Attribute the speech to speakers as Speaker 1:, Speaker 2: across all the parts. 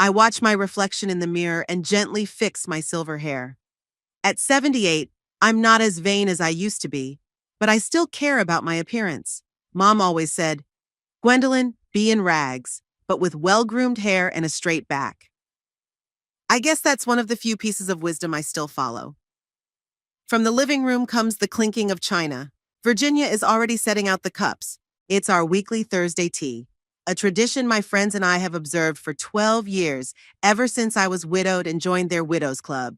Speaker 1: I watch my reflection in the mirror and gently fix my silver hair. At 78, I'm not as vain as I used to be, but I still care about my appearance. Mom always said, Gwendolyn, be in rags, but with well-groomed hair and a straight back. I guess that's one of the few pieces of wisdom I still follow. From the living room comes the clinking of china. Virginia is already setting out the cups. It's our weekly Thursday tea, a tradition my friends and I have observed for 12 years, ever since I was widowed and joined their widows club.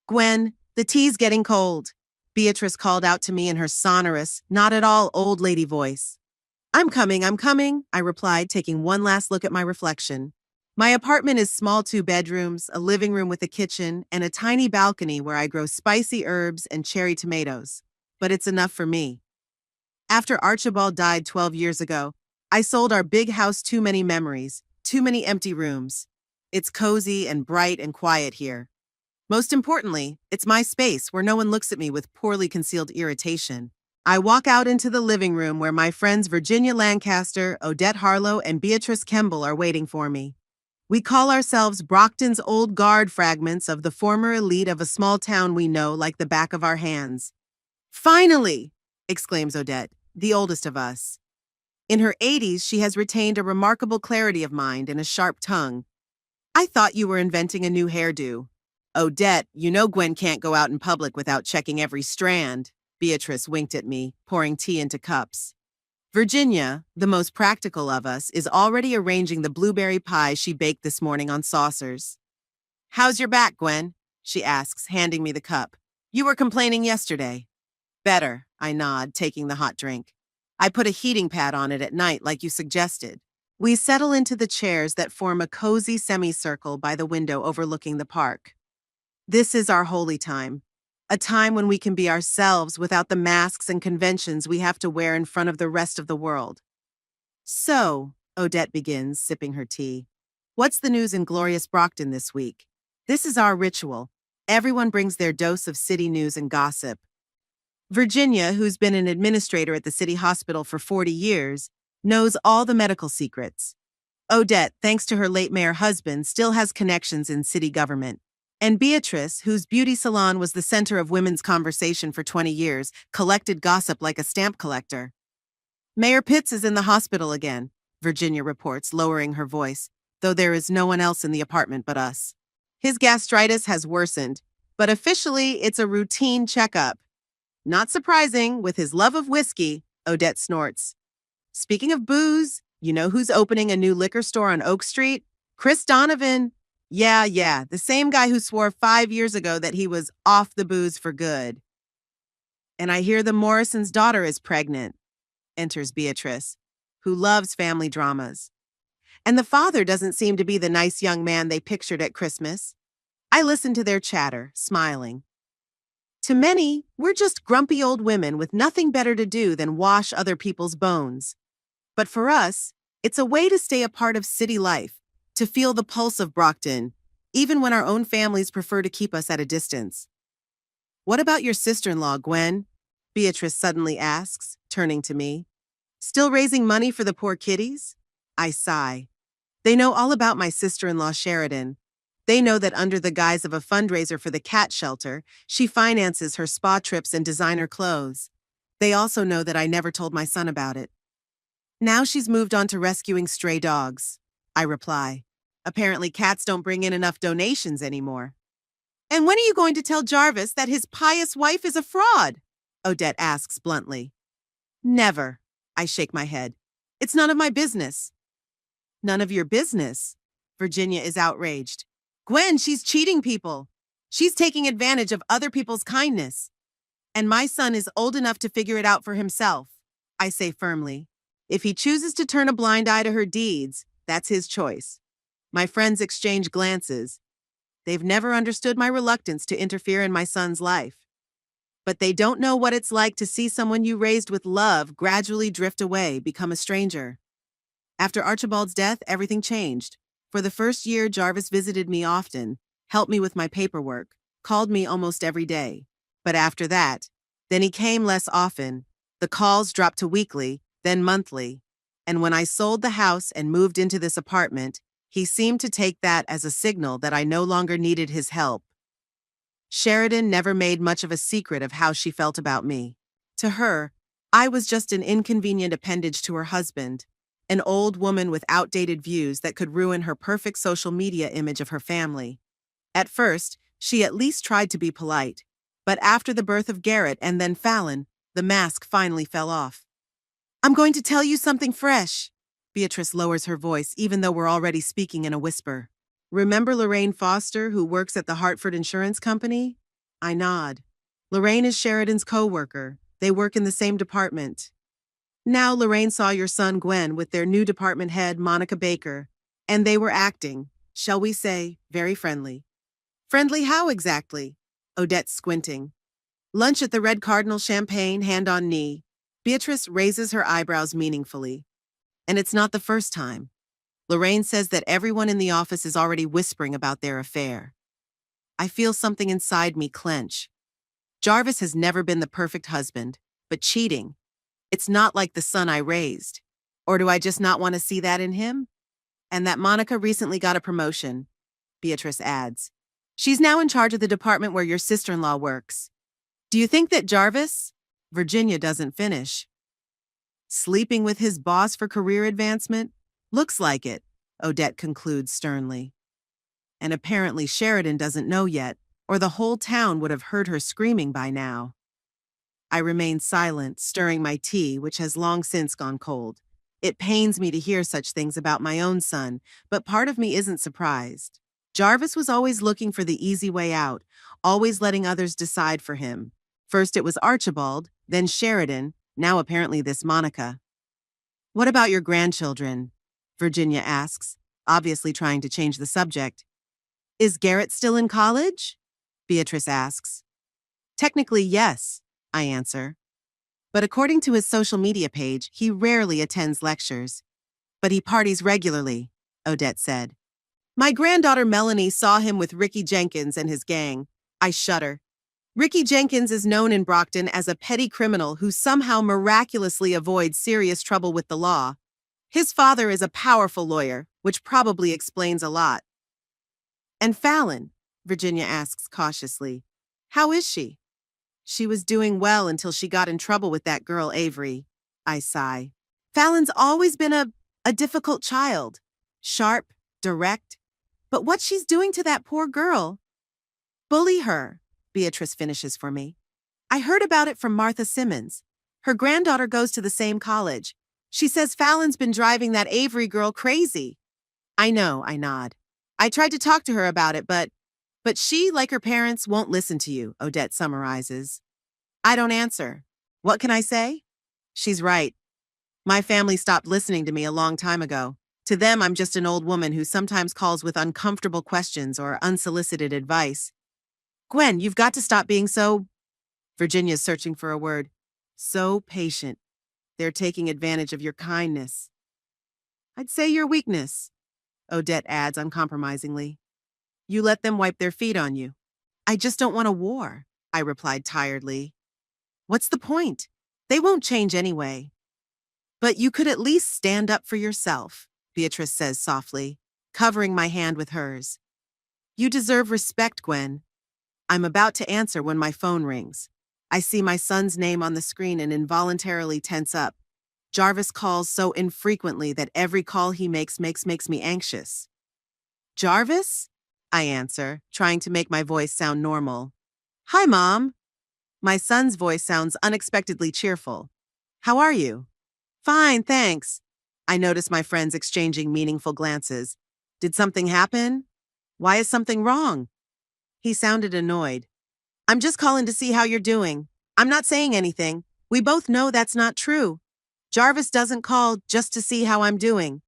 Speaker 1: Gwen, the tea's getting cold, Beatrice called out to me in her sonorous, not at all old lady voice. I'm coming, I replied, taking one last look at my reflection. My apartment is small 2 bedrooms, a living room with a kitchen, and a tiny balcony where I grow spicy herbs and cherry tomatoes. But it's enough for me. After Archibald died 12 years ago, I sold our big house. Too many memories, too many empty rooms. It's cozy and bright and quiet here. Most importantly, it's my space where no one looks at me with poorly concealed irritation. I walk out into the living room where my friends Virginia Lancaster, Odette Harlow, and Beatrice Kemble are waiting for me. We call ourselves Brockton's old guard, fragments of the former elite of a small town we know like the back of our hands. Finally, exclaims Odette, the oldest of us. In her 80s, she has retained a remarkable clarity of mind and a sharp tongue. I thought you were inventing a new hairdo. Odette, you know Gwen can't go out in public without checking every strand. Beatrice winked at me, pouring tea into cups. Virginia, the most practical of us, is already arranging the blueberry pie she baked this morning on saucers. How's your back, Gwen? She asks, handing me the cup. You were complaining yesterday. Better, I nod, taking the hot drink. I put a heating pad on it at night like you suggested. We settle into the chairs that form a cozy semicircle by the window overlooking the park. This is our holy time, a time when we can be ourselves without the masks and conventions we have to wear in front of the rest of the world. So, Odette begins, sipping her tea. What's the news in glorious Brockton this week? This is our ritual. Everyone brings their dose of city news and gossip. Virginia, who's been an administrator at the city hospital for 40 years, knows all the medical secrets. Odette, thanks to her late mayor husband, still has connections in city government. And Beatrice, whose beauty salon was the center of women's conversation for 20 years, collected gossip like a stamp collector. Mayor Pitts is in the hospital again, Virginia reports, lowering her voice, though there is no one else in the apartment but us. His gastritis has worsened, but officially it's a routine checkup. Not surprising, with his love of whiskey, Odette snorts. Speaking of booze, you know who's opening a new liquor store on Oak Street? Chris Donovan. Yeah, the same guy who swore 5 years ago that he was off the booze for good. And I hear the Morrison's daughter is pregnant, enters Beatrice, who loves family dramas. And the father doesn't seem to be the nice young man they pictured at Christmas. I listen to their chatter, smiling. To many, we're just grumpy old women with nothing better to do than wash other people's bones. But for us, it's a way to stay a part of city life, to feel the pulse of Brockton, even when our own families prefer to keep us at a distance. What about your sister-in-law, Gwen? Beatrice suddenly asks, turning to me. Still raising money for the poor kiddies? I sigh. They know all about my sister-in-law, Sheridan. They know that under the guise of a fundraiser for the cat shelter, she finances her spa trips and designer clothes. They also know that I never told my son about it. Now she's moved on to rescuing stray dogs, I reply. Apparently cats don't bring in enough donations anymore. And when are you going to tell Jarvis that his pious wife is a fraud? Odette asks bluntly. Never, I shake my head. It's none of my business. None of your business? Virginia is outraged. Gwen, she's cheating people. She's taking advantage of other people's kindness. And my son is old enough to figure it out for himself, I say firmly. If he chooses to turn a blind eye to her deeds, that's his choice. My friends exchange glances. They've never understood my reluctance to interfere in my son's life. But they don't know what it's like to see someone you raised with love gradually drift away, become a stranger. After Archibald's death, everything changed. For the first year, Jarvis visited me often, helped me with my paperwork, called me almost every day. But after that, then he came less often. The calls dropped to weekly, then monthly. And when I sold the house and moved into this apartment, He seemed to take that as a signal that I no longer needed his help. Sheridan never made much of a secret of how she felt about me. To her, I was just an inconvenient appendage to her husband, an old woman with outdated views that could ruin her perfect social media image of her family. At first, she at least tried to be polite, but after the birth of Garrett and then Fallon, the mask finally fell off. I'm going to tell you something fresh. Beatrice lowers her voice even though we're already speaking in a whisper. Remember Lorraine Foster, who works at the Hartford Insurance Company? I nod. Lorraine is Sheridan's co-worker. They work in the same department. Now Lorraine saw your son Gwen with their new department head, Monica Baker, and they were acting, shall we say, very friendly. Friendly how exactly? Odette's squinting. Lunch at the Red Cardinal Champagne, hand on knee. Beatrice raises her eyebrows meaningfully. And it's not the first time. Lorraine says that everyone in the office is already whispering about their affair. I feel something inside me clench. Jarvis has never been the perfect husband, but cheating, it's not like the son I raised. Or do I just not want to see that in him? And that Monica recently got a promotion, Beatrice adds. She's now in charge of the department where your sister-in-law works. Do you think that Jarvis? Virginia doesn't finish. Sleeping with his boss for career advancement? Looks like it, Odette concludes sternly. And apparently Sheridan doesn't know yet, or the whole town would have heard her screaming by now. I remain silent, stirring my tea, which has long since gone cold. It pains me to hear such things about my own son, but part of me isn't surprised. Jarvis was always looking for the easy way out, always letting others decide for him. First it was Archibald, then Sheridan, now apparently this Monica. What about your grandchildren? Virginia asks, obviously trying to change the subject. Is Garrett still in college? Beatrice asks. Technically, yes, I answer. But according to his social media page, he rarely attends lectures. But he parties regularly, Odette said. My granddaughter Melanie saw him with Ricky Jenkins and his gang. I shudder. Ricky Jenkins is known in Brockton as a petty criminal who somehow miraculously avoids serious trouble with the law. His father is a powerful lawyer, which probably explains a lot. And Fallon, Virginia asks cautiously. How is she? She was doing well until she got in trouble with that girl Avery. I sigh. Fallon's always been a difficult child. Sharp, direct. But what she's doing to that poor girl? Bully her, Beatrice finishes for me. I heard about it from Martha Simmons. Her granddaughter goes to the same college. She says Fallon's been driving that Avery girl crazy. I know, I nod. I tried to talk to her about it, but she, like her parents, won't listen to you, Odette summarizes. I don't answer. What can I say? She's right. My family stopped listening to me a long time ago. To them, I'm just an old woman who sometimes calls with uncomfortable questions or unsolicited advice. Gwen, you've got to stop being so... Virginia's searching for a word. So patient. They're taking advantage of your kindness. I'd say your weakness, Odette adds uncompromisingly. You let them wipe their feet on you. I just don't want a war, I replied tiredly. What's the point? They won't change anyway. But you could at least stand up for yourself, Beatrice says softly, covering my hand with hers. You deserve respect, Gwen. I'm about to answer when my phone rings. I see my son's name on the screen and involuntarily tense up. Jarvis calls so infrequently that every call he makes me anxious. Jarvis? I answer, trying to make my voice sound normal. Hi, Mom. My son's voice sounds unexpectedly cheerful. How are you? Fine, thanks. I notice my friends exchanging meaningful glances. Did something happen? Why is something wrong? He sounded annoyed. I'm just calling to see how you're doing. I'm not saying anything. We both know that's not true. Jarvis doesn't call just to see how I'm doing.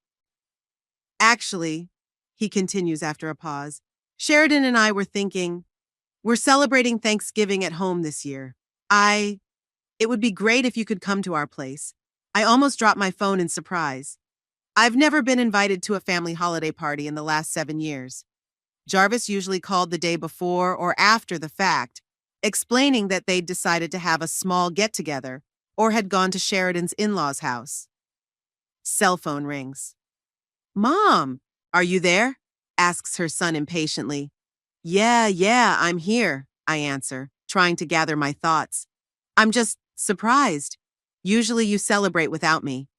Speaker 1: Actually, he continues after a pause, Sheridan and I were thinking, we're celebrating Thanksgiving at home this year. It would be great if you could come to our place. I almost dropped my phone in surprise. I've never been invited to a family holiday party in the last 7 years. Jarvis usually called the day before or after the fact, explaining that they'd decided to have a small get-together or had gone to Sheridan's in-laws' house. Cell phone rings. Mom, Are you there? Asks her son impatiently. Yeah, I'm here, I answer, trying to gather my thoughts. I'm just surprised. Usually you celebrate without me.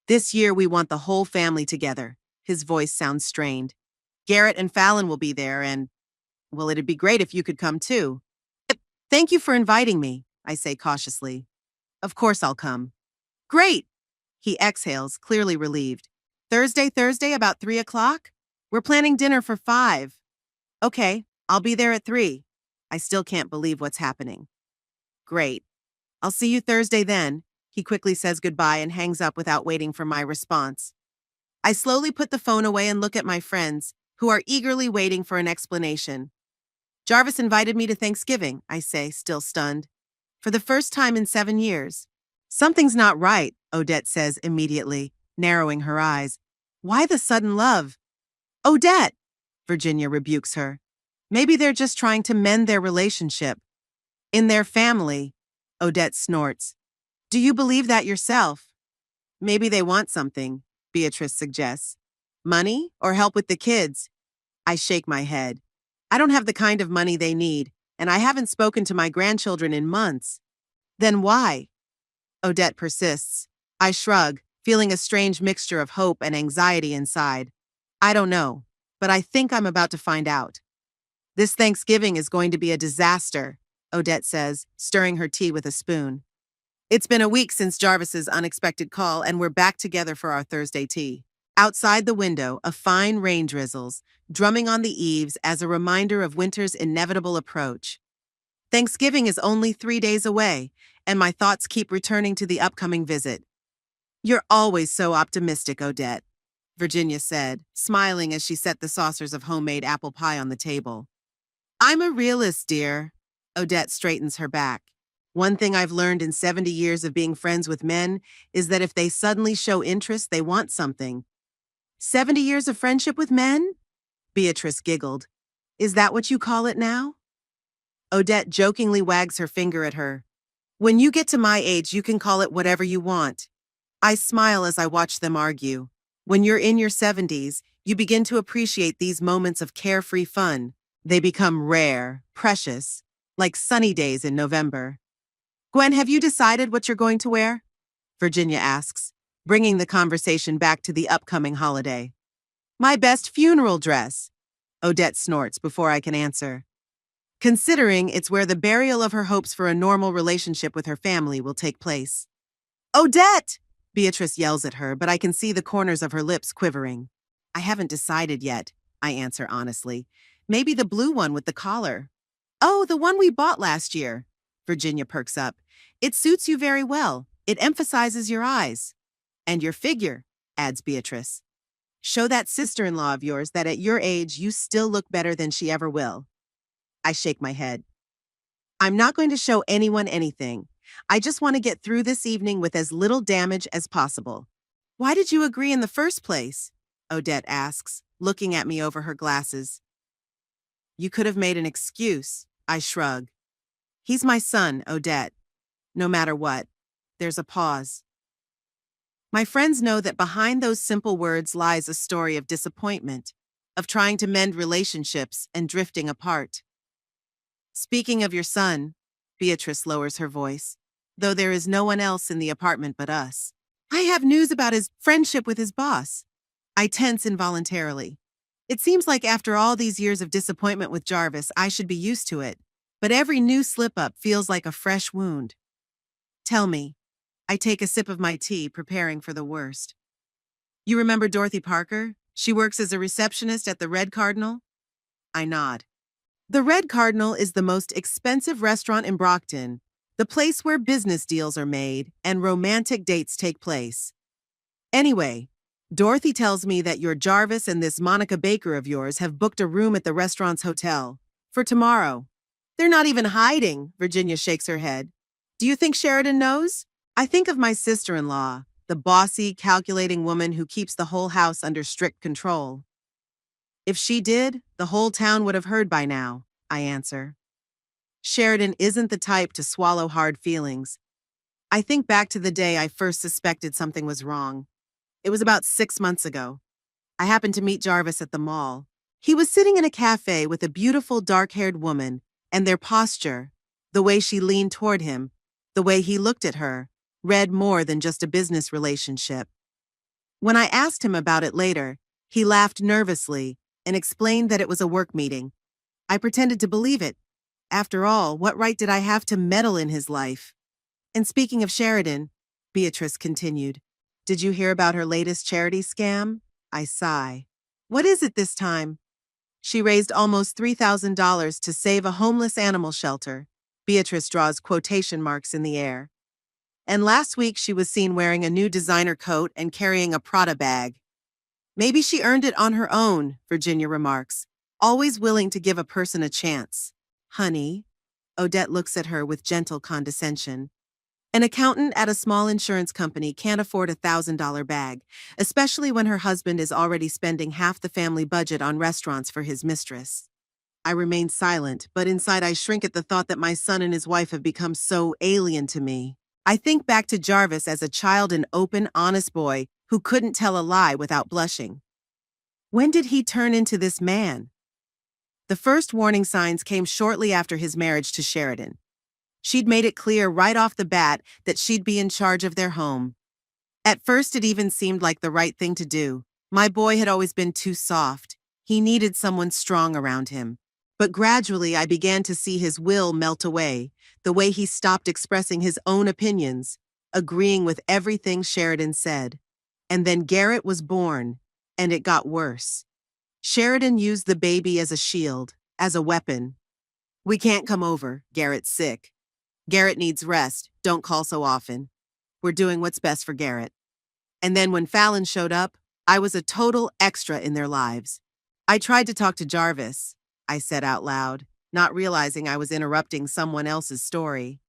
Speaker 1: This year we want the whole family together. His voice sounds strained. Garrett and Fallon will be there and, well, it'd be great if you could come too. Thank you for inviting me, I say cautiously. Of course I'll come. Great! He exhales, clearly relieved. Thursday, about 3 o'clock? We're planning dinner for 5. Okay, I'll be there at 3. I still can't believe what's happening. Great. I'll see you Thursday then. He quickly says goodbye and hangs up without waiting for my response. I slowly put the phone away and look at my friends, who are eagerly waiting for an explanation. Jarvis invited me to Thanksgiving, I say, still stunned. For the first time in 7 years. Something's not right, Odette says immediately, narrowing her eyes. Why the sudden love? Odette! Virginia rebukes her. Maybe they're just trying to mend their relationship. In their family, Odette snorts. Do you believe that yourself? Maybe they want something, Beatrice suggests. Money or help with the kids? I shake my head. I don't have the kind of money they need, and I haven't spoken to my grandchildren in months. Then why? Odette persists. I shrug, feeling a strange mixture of hope and anxiety inside. I don't know, but I think I'm about to find out. This Thanksgiving is going to be a disaster, Odette says, stirring her tea with a spoon. It's been a week since Jarvis's unexpected call, and we're back together for our Thursday tea. Outside the window, a fine rain drizzles, drumming on the eaves as a reminder of winter's inevitable approach. Thanksgiving is only 3 days away, and my thoughts keep returning to the upcoming visit. You're always so optimistic, Odette, Virginia said, smiling as she set the saucers of homemade apple pie on the table. I'm a realist, dear. Odette straightens her back. One thing I've learned in 70 years of being friends with men is that if they suddenly show interest, they want something. 70 years of friendship with men? Beatrice giggled. Is that what you call it now? Odette jokingly wags her finger at her. When you get to my age, you can call it whatever you want. I smile as I watch them argue. When you're in your 70s, you begin to appreciate these moments of carefree fun. They become rare, precious, like sunny days in November. Gwen, have you decided what you're going to wear? Virginia asks, bringing the conversation back to the upcoming holiday. My best funeral dress, Odette snorts before I can answer. Considering it's where the burial of her hopes for a normal relationship with her family will take place. Odette! Beatrice yells at her, but I can see the corners of her lips quivering. I haven't decided yet, I answer honestly. Maybe the blue one with the collar. Oh, the one we bought last year. Virginia perks up. It suits you very well. It emphasizes your eyes. And your figure, adds Beatrice. Show that sister-in-law of yours that at your age you still look better than she ever will. I shake my head. I'm not going to show anyone anything. I just want to get through this evening with as little damage as possible. Why did you agree in the first place? Odette asks, looking at me over her glasses. You could have made an excuse, I shrug. He's my son, Odette. No matter what. There's a pause. My friends know that behind those simple words lies a story of disappointment, of trying to mend relationships and drifting apart. Speaking of your son, Beatrice lowers her voice, though there is no one else in the apartment but us. I have news about his friendship with his boss. I tense involuntarily. It seems like after all these years of disappointment with Jarvis, I should be used to it, but every new slip-up feels like a fresh wound. Tell me. I take a sip of my tea, preparing for the worst. You remember Dorothy Parker? She works as a receptionist at the Red Cardinal? I nod. The Red Cardinal is the most expensive restaurant in Brockton, the place where business deals are made and romantic dates take place. Anyway, Dorothy tells me that your Jarvis and this Monica Baker of yours have booked a room at the restaurant's hotel for tomorrow. They're not even hiding, Virginia shakes her head. Do you think Sheridan knows? I think of my sister-in-law, the bossy, calculating woman who keeps the whole house under strict control. If she did, the whole town would have heard by now, I answer. Sheridan isn't the type to swallow hard feelings. I think back to the day I first suspected something was wrong. It was about 6 months ago. I happened to meet Jarvis at the mall. He was sitting in a cafe with a beautiful dark-haired woman, and their posture, the way she leaned toward him, the way he looked at her, read more than just a business relationship. When I asked him about it later, he laughed nervously and explained that it was a work meeting. I pretended to believe it. After all, what right did I have to meddle in his life? And speaking of Sheridan, Beatrice continued, did you hear about her latest charity scam? I sigh. What is it this time? She raised almost $3,000 to save a homeless animal shelter. Beatrice draws quotation marks in the air. And last week she was seen wearing a new designer coat and carrying a Prada bag. Maybe she earned it on her own, Virginia remarks, always willing to give a person a chance. Honey, Odette looks at her with gentle condescension. An accountant at a small insurance company can't afford a $1,000 bag, especially when her husband is already spending half the family budget on restaurants for his mistress. I remain silent, but inside I shrink at the thought that my son and his wife have become so alien to me. I think back to Jarvis as a child and open, honest boy who couldn't tell a lie without blushing. When did he turn into this man? The first warning signs came shortly after his marriage to Sheridan. She'd made it clear right off the bat that she'd be in charge of their home. At first, it even seemed like the right thing to do. My boy had always been too soft. He needed someone strong around him. But gradually, I began to see his will melt away, the way he stopped expressing his own opinions, agreeing with everything Sheridan said. And then Garrett was born, and it got worse. Sheridan used the baby as a shield, as a weapon. We can't come over. Garrett's sick. Garrett needs rest. Don't call so often. We're doing what's best for Garrett. And then when Fallon showed up, I was a total extra in their lives. I tried to talk to Jarvis, I said out loud, not realizing I was interrupting someone else's story.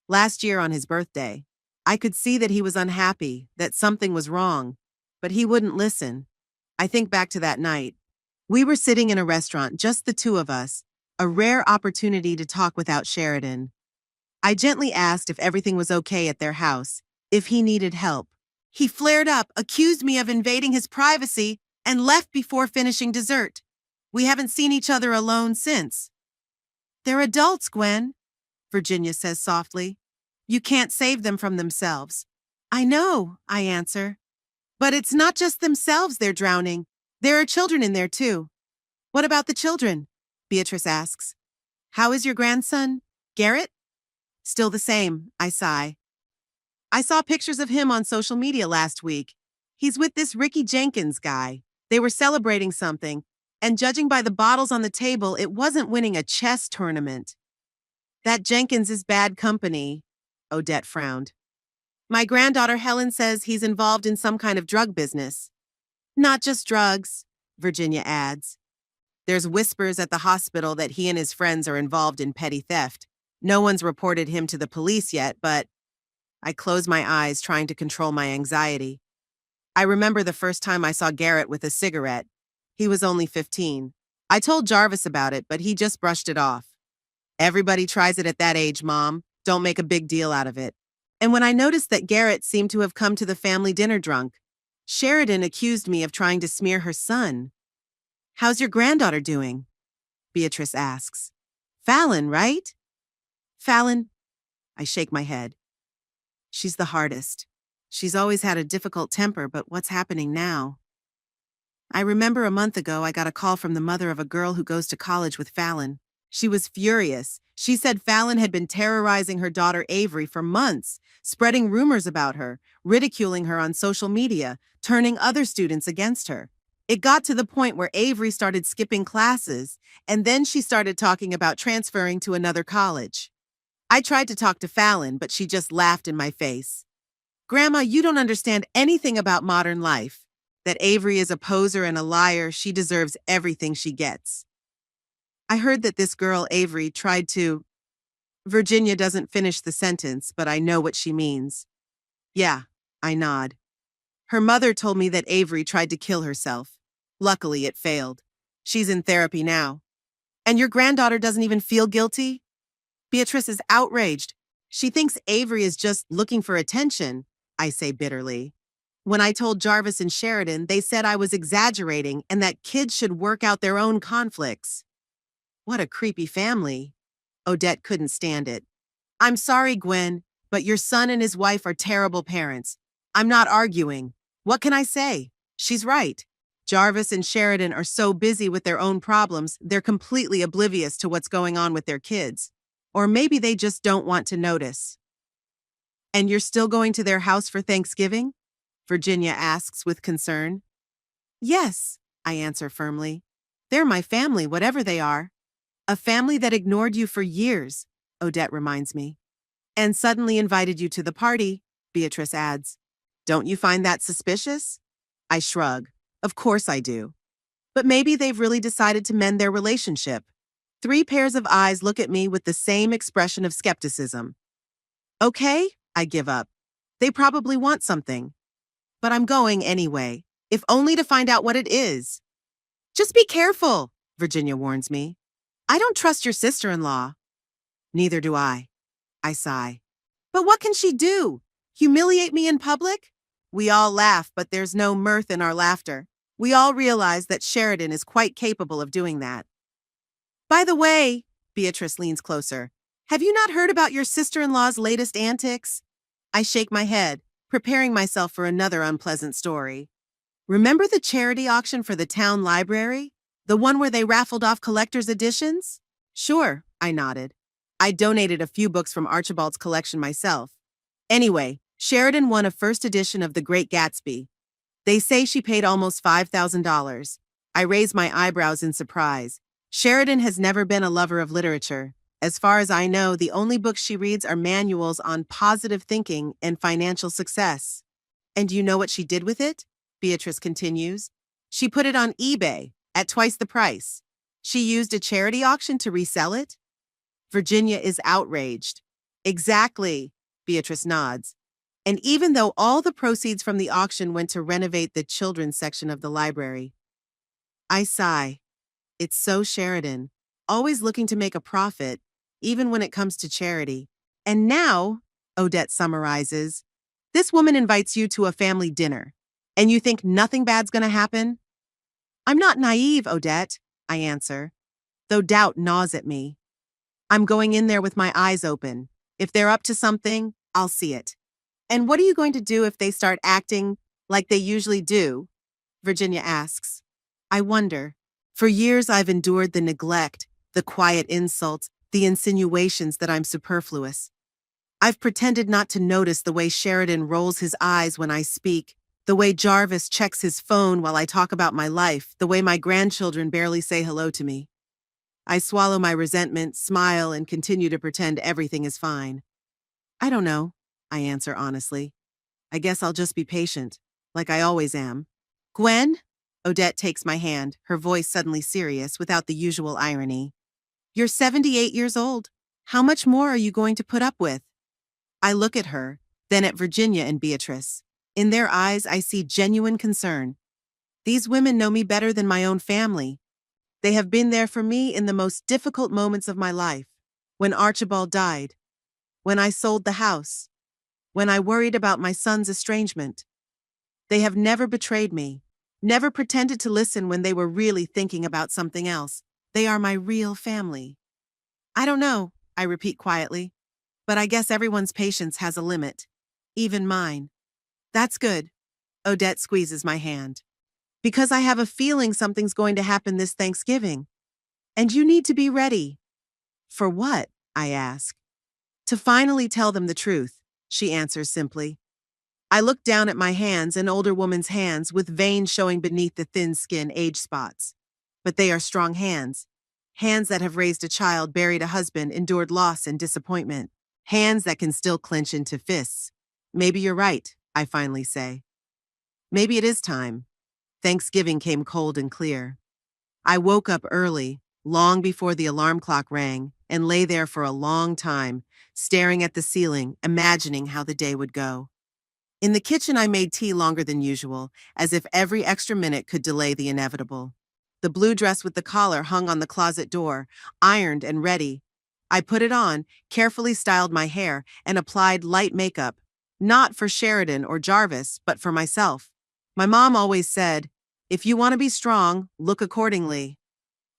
Speaker 1: Last year on his birthday, I could see that he was unhappy, that something was wrong, but he wouldn't listen. I think back to that night. We were sitting in a restaurant, just the two of us, a rare opportunity to talk without Sheridan. I gently asked if everything was okay at their house, if he needed help. He flared up, accused me of invading his privacy, and left before finishing dessert. We haven't seen each other alone since. They're adults, Gwen, Virginia says softly. You can't save them from themselves. I know, I answer. But it's not just themselves they're drowning. There are children in there too. What about the children? Beatrice asks. How is your grandson, Garrett? Still the same, I sigh. I saw pictures of him on social media last week. He's with this Ricky Jenkins guy. They were celebrating something, and judging by the bottles on the table, it wasn't winning a chess tournament. That Jenkins is bad company, Odette frowned. My granddaughter Helen says he's involved in some kind of drug business. Not just drugs, Virginia adds. There's whispers at the hospital that he and his friends are involved in petty theft. No one's reported him to the police yet, but I close my eyes, trying to control my anxiety. I remember the first time I saw Garrett with a cigarette. He was only 15. I told Jarvis about it, but he just brushed it off. Everybody tries it at that age, Mom. Don't make a big deal out of it. And when I noticed that Garrett seemed to have come to the family dinner drunk, Sheridan accused me of trying to smear her son. How's your granddaughter doing? Beatrice asks. Fallon, right? Fallon, I shake my head. She's the hardest. She's always had a difficult temper, but what's happening now? I remember a month ago I got a call from the mother of a girl who goes to college with Fallon. She was furious. She said Fallon had been terrorizing her daughter Avery for months, spreading rumors about her, ridiculing her on social media, turning other students against her. It got to the point where Avery started skipping classes, and then she started talking about transferring to another college. I tried to talk to Fallon, but she just laughed in my face. Grandma, you don't understand anything about modern life. That Avery is a poser and a liar, she deserves everything she gets. I heard that this girl, Avery, tried to... Virginia doesn't finish the sentence, but I know what she means. Yeah, I nod. Her mother told me that Avery tried to kill herself. Luckily, it failed. She's in therapy now. And your granddaughter doesn't even feel guilty? Beatrice is outraged. She thinks Avery is just looking for attention, I say bitterly. When I told Jarvis and Sheridan, they said I was exaggerating and that kids should work out their own conflicts. What a creepy family. Odette couldn't stand it. I'm sorry, Gwen, but your son and his wife are terrible parents. I'm not arguing. What can I say? She's right. Jarvis and Sheridan are so busy with their own problems, they're completely oblivious to what's going on with their kids. Or maybe they just don't want to notice. And you're still going to their house for Thanksgiving? Virginia asks with concern. Yes, I answer firmly. They're my family, whatever they are. A family that ignored you for years, Odette reminds me. And suddenly invited you to the party, Beatrice adds. Don't you find that suspicious? I shrug. Of course I do. But maybe they've really decided to mend their relationship. 3 pairs of eyes look at me with the same expression of skepticism. Okay, I give up. They probably want something. But I'm going anyway, if only to find out what it is. Just be careful, Virginia warns me. I don't trust your sister-in-law. Neither do I sigh. But what can she do? Humiliate me in public? We all laugh, but there's no mirth in our laughter. We all realize that Sheridan is quite capable of doing that. By the way, Beatrice leans closer, have you not heard about your sister-in-law's latest antics? I shake my head, preparing myself for another unpleasant story. Remember the charity auction for the town library? The one where they raffled off collector's editions? Sure, I nodded. I donated a few books from Archibald's collection myself. Anyway, Sheridan won a first edition of The Great Gatsby. They say she paid almost $5,000. I raise my eyebrows in surprise. Sheridan has never been a lover of literature. As far as I know, the only books she reads are manuals on positive thinking and financial success. And you know what she did with it? Beatrice continues. She put it on eBay at twice the price. She used a charity auction to resell it? Virginia is outraged. Exactly, Beatrice nods. And even though all the proceeds from the auction went to renovate the children's section of the library, I sigh. It's so Sheridan, always looking to make a profit, even when it comes to charity. And now, Odette summarizes, this woman invites you to a family dinner, and you think nothing bad's gonna happen? I'm not naive, Odette, I answer, though doubt gnaws at me. I'm going in there with my eyes open. If they're up to something, I'll see it. And what are you going to do if they start acting like they usually do? Virginia asks. I wonder. For years I've endured the neglect, the quiet insults, the insinuations that I'm superfluous. I've pretended not to notice the way Sheridan rolls his eyes when I speak, the way Jarvis checks his phone while I talk about my life, the way my grandchildren barely say hello to me. I swallow my resentment, smile, and continue to pretend everything is fine. I don't know, I answer honestly. I guess I'll just be patient, like I always am. Gwen? Odette takes my hand, her voice suddenly serious without the usual irony. You're 78 years old. How much more are you going to put up with? I look at her, then at Virginia and Beatrice. In their eyes, I see genuine concern. These women know me better than my own family. They have been there for me in the most difficult moments of my life. When Archibald died. When I sold the house. When I worried about my son's estrangement. They have never betrayed me. Never pretended to listen when they were really thinking about something else. They are my real family. I don't know, I repeat quietly. But I guess everyone's patience has a limit. Even mine. That's good. Odette squeezes my hand. Because I have a feeling something's going to happen this Thanksgiving. And you need to be ready. For what? I ask. To finally tell them the truth, she answers simply. I look down at my hands, an older woman's hands with veins showing beneath the thin skin age spots. But they are strong hands. Hands that have raised a child, buried a husband, endured loss and disappointment. Hands that can still clench into fists. Maybe you're right, I finally say. Maybe it is time. Thanksgiving came cold and clear. I woke up early, long before the alarm clock rang, and lay there for a long time, staring at the ceiling, imagining how the day would go. In the kitchen, I made tea longer than usual, as if every extra minute could delay the inevitable. The blue dress with the collar hung on the closet door, ironed and ready. I put it on, carefully styled my hair, and applied light makeup. Not for Sheridan or Jarvis, but for myself. My mom always said, if you want to be strong, look accordingly.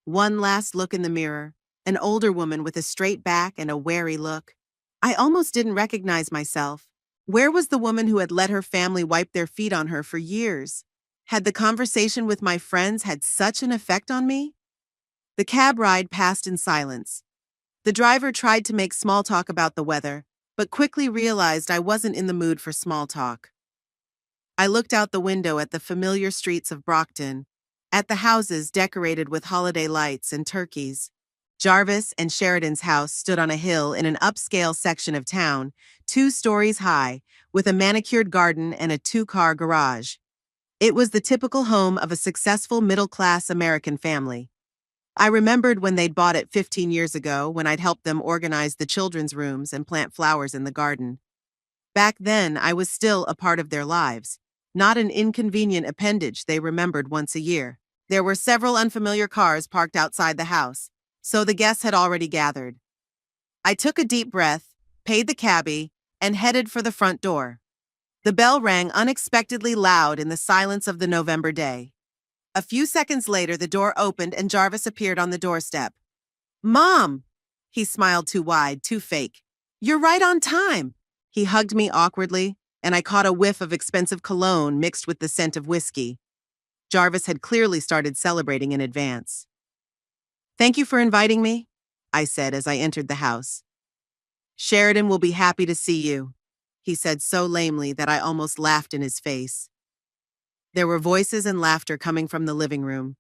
Speaker 1: One last look in the mirror, an older woman with a straight back and a wary look. I almost didn't recognize myself. Where was the woman who had let her family wipe their feet on her for years? Had the conversation with my friends had such an effect on me? The cab ride passed in silence. The driver tried to make small talk about the weather, but quickly realized I wasn't in the mood for small talk. I looked out the window at the familiar streets of Brockton, at the houses decorated with holiday lights and turkeys. Jarvis and Sheridan's house stood on a hill in an upscale section of town, 2 stories high, with a manicured garden and a 2-car garage. It was the typical home of a successful middle-class American family. I remembered when they'd bought it 15 years ago, when I'd helped them organize the children's rooms and plant flowers in the garden. Back then, I was still a part of their lives, not an inconvenient appendage they remembered once a year. There were several unfamiliar cars parked outside the house, so the guests had already gathered. I took a deep breath, paid the cabbie, and headed for the front door. The bell rang unexpectedly loud in the silence of the November day. A few seconds later, the door opened and Jarvis appeared on the doorstep. "Mom!" He smiled too wide, too fake. "You're right on time." He hugged me awkwardly, and I caught a whiff of expensive cologne mixed with the scent of whiskey. Jarvis had clearly started celebrating in advance. "Thank you for inviting me," I said as I entered the house. "Sheridan will be happy to see you," he said so lamely that I almost laughed in his face. There were voices and laughter coming from the living room.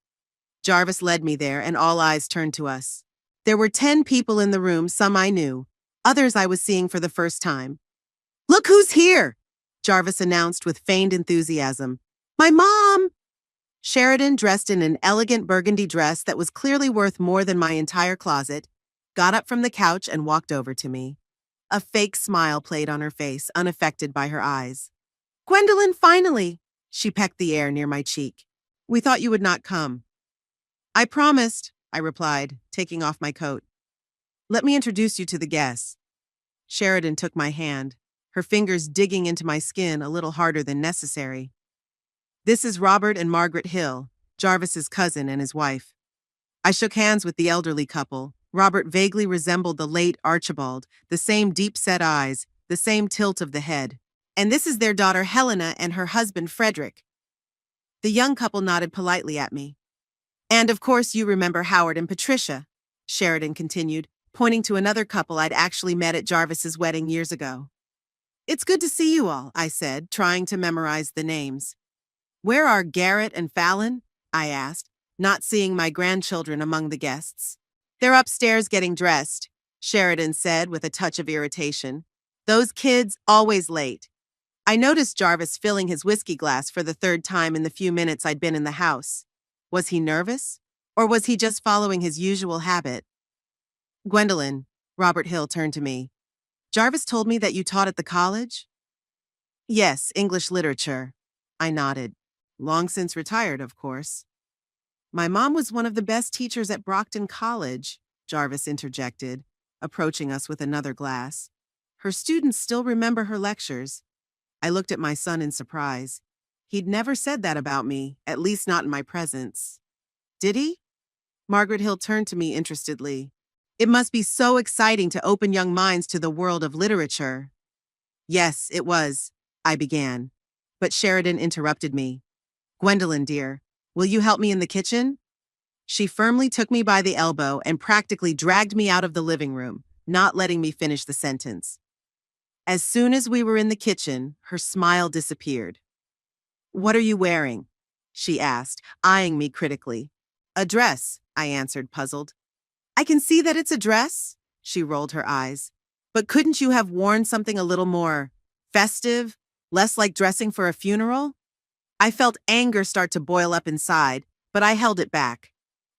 Speaker 1: Jarvis led me there, and all eyes turned to us. There were 10 people in the room, some I knew, others I was seeing for the first time. "Look who's here!" Jarvis announced with feigned enthusiasm. "My mom!" Sheridan, dressed in an elegant burgundy dress that was clearly worth more than my entire closet, got up from the couch and walked over to me. A fake smile played on her face, unaffected by her eyes. "Gwendolyn, finally!" She pecked the air near my cheek. "We thought you would not come." "I promised," I replied, taking off my coat. "Let me introduce you to the guests." Sheridan took my hand, her fingers digging into my skin a little harder than necessary. "This is Robert and Margaret Hill, Jarvis's cousin and his wife." I shook hands with the elderly couple. Robert vaguely resembled the late Archibald, the same deep-set eyes, the same tilt of the head. "And this is their daughter Helena and her husband Frederick." The young couple nodded politely at me. "And of course you remember Howard and Patricia," Sheridan continued, pointing to another couple I'd actually met at Jarvis's wedding years ago. "It's good to see you all," I said, trying to memorize the names. "Where are Garrett and Fallon?" I asked, not seeing my grandchildren among the guests. "They're upstairs getting dressed," Sheridan said with a touch of irritation. "Those kids always late." I noticed Jarvis filling his whiskey glass for the 3rd time in the few minutes I'd been in the house. Was he nervous? Or was he just following his usual habit? "Gwendolyn," Robert Hill turned to me. "Jarvis told me that you taught at the college?" "Yes, English literature." I nodded. "Long since retired, of course." "My mom was one of the best teachers at Brockton College," Jarvis interjected, approaching us with another glass. "Her students still remember her lectures." I looked at my son in surprise. He'd never said that about me, at least not in my presence. "Did he?" Margaret Hill turned to me interestedly. "It must be so exciting to open young minds to the world of literature." "Yes, it was," I began. But Sheridan interrupted me. "Gwendolyn, dear, will you help me in the kitchen?" She firmly took me by the elbow and practically dragged me out of the living room, not letting me finish the sentence. As soon as we were in the kitchen, her smile disappeared. "What are you wearing?" she asked, eyeing me critically. "A dress," I answered, puzzled. "I can see that it's a dress," she rolled her eyes. "But couldn't you have worn something a little more festive, less like dressing for a funeral?" I felt anger start to boil up inside, but I held it back.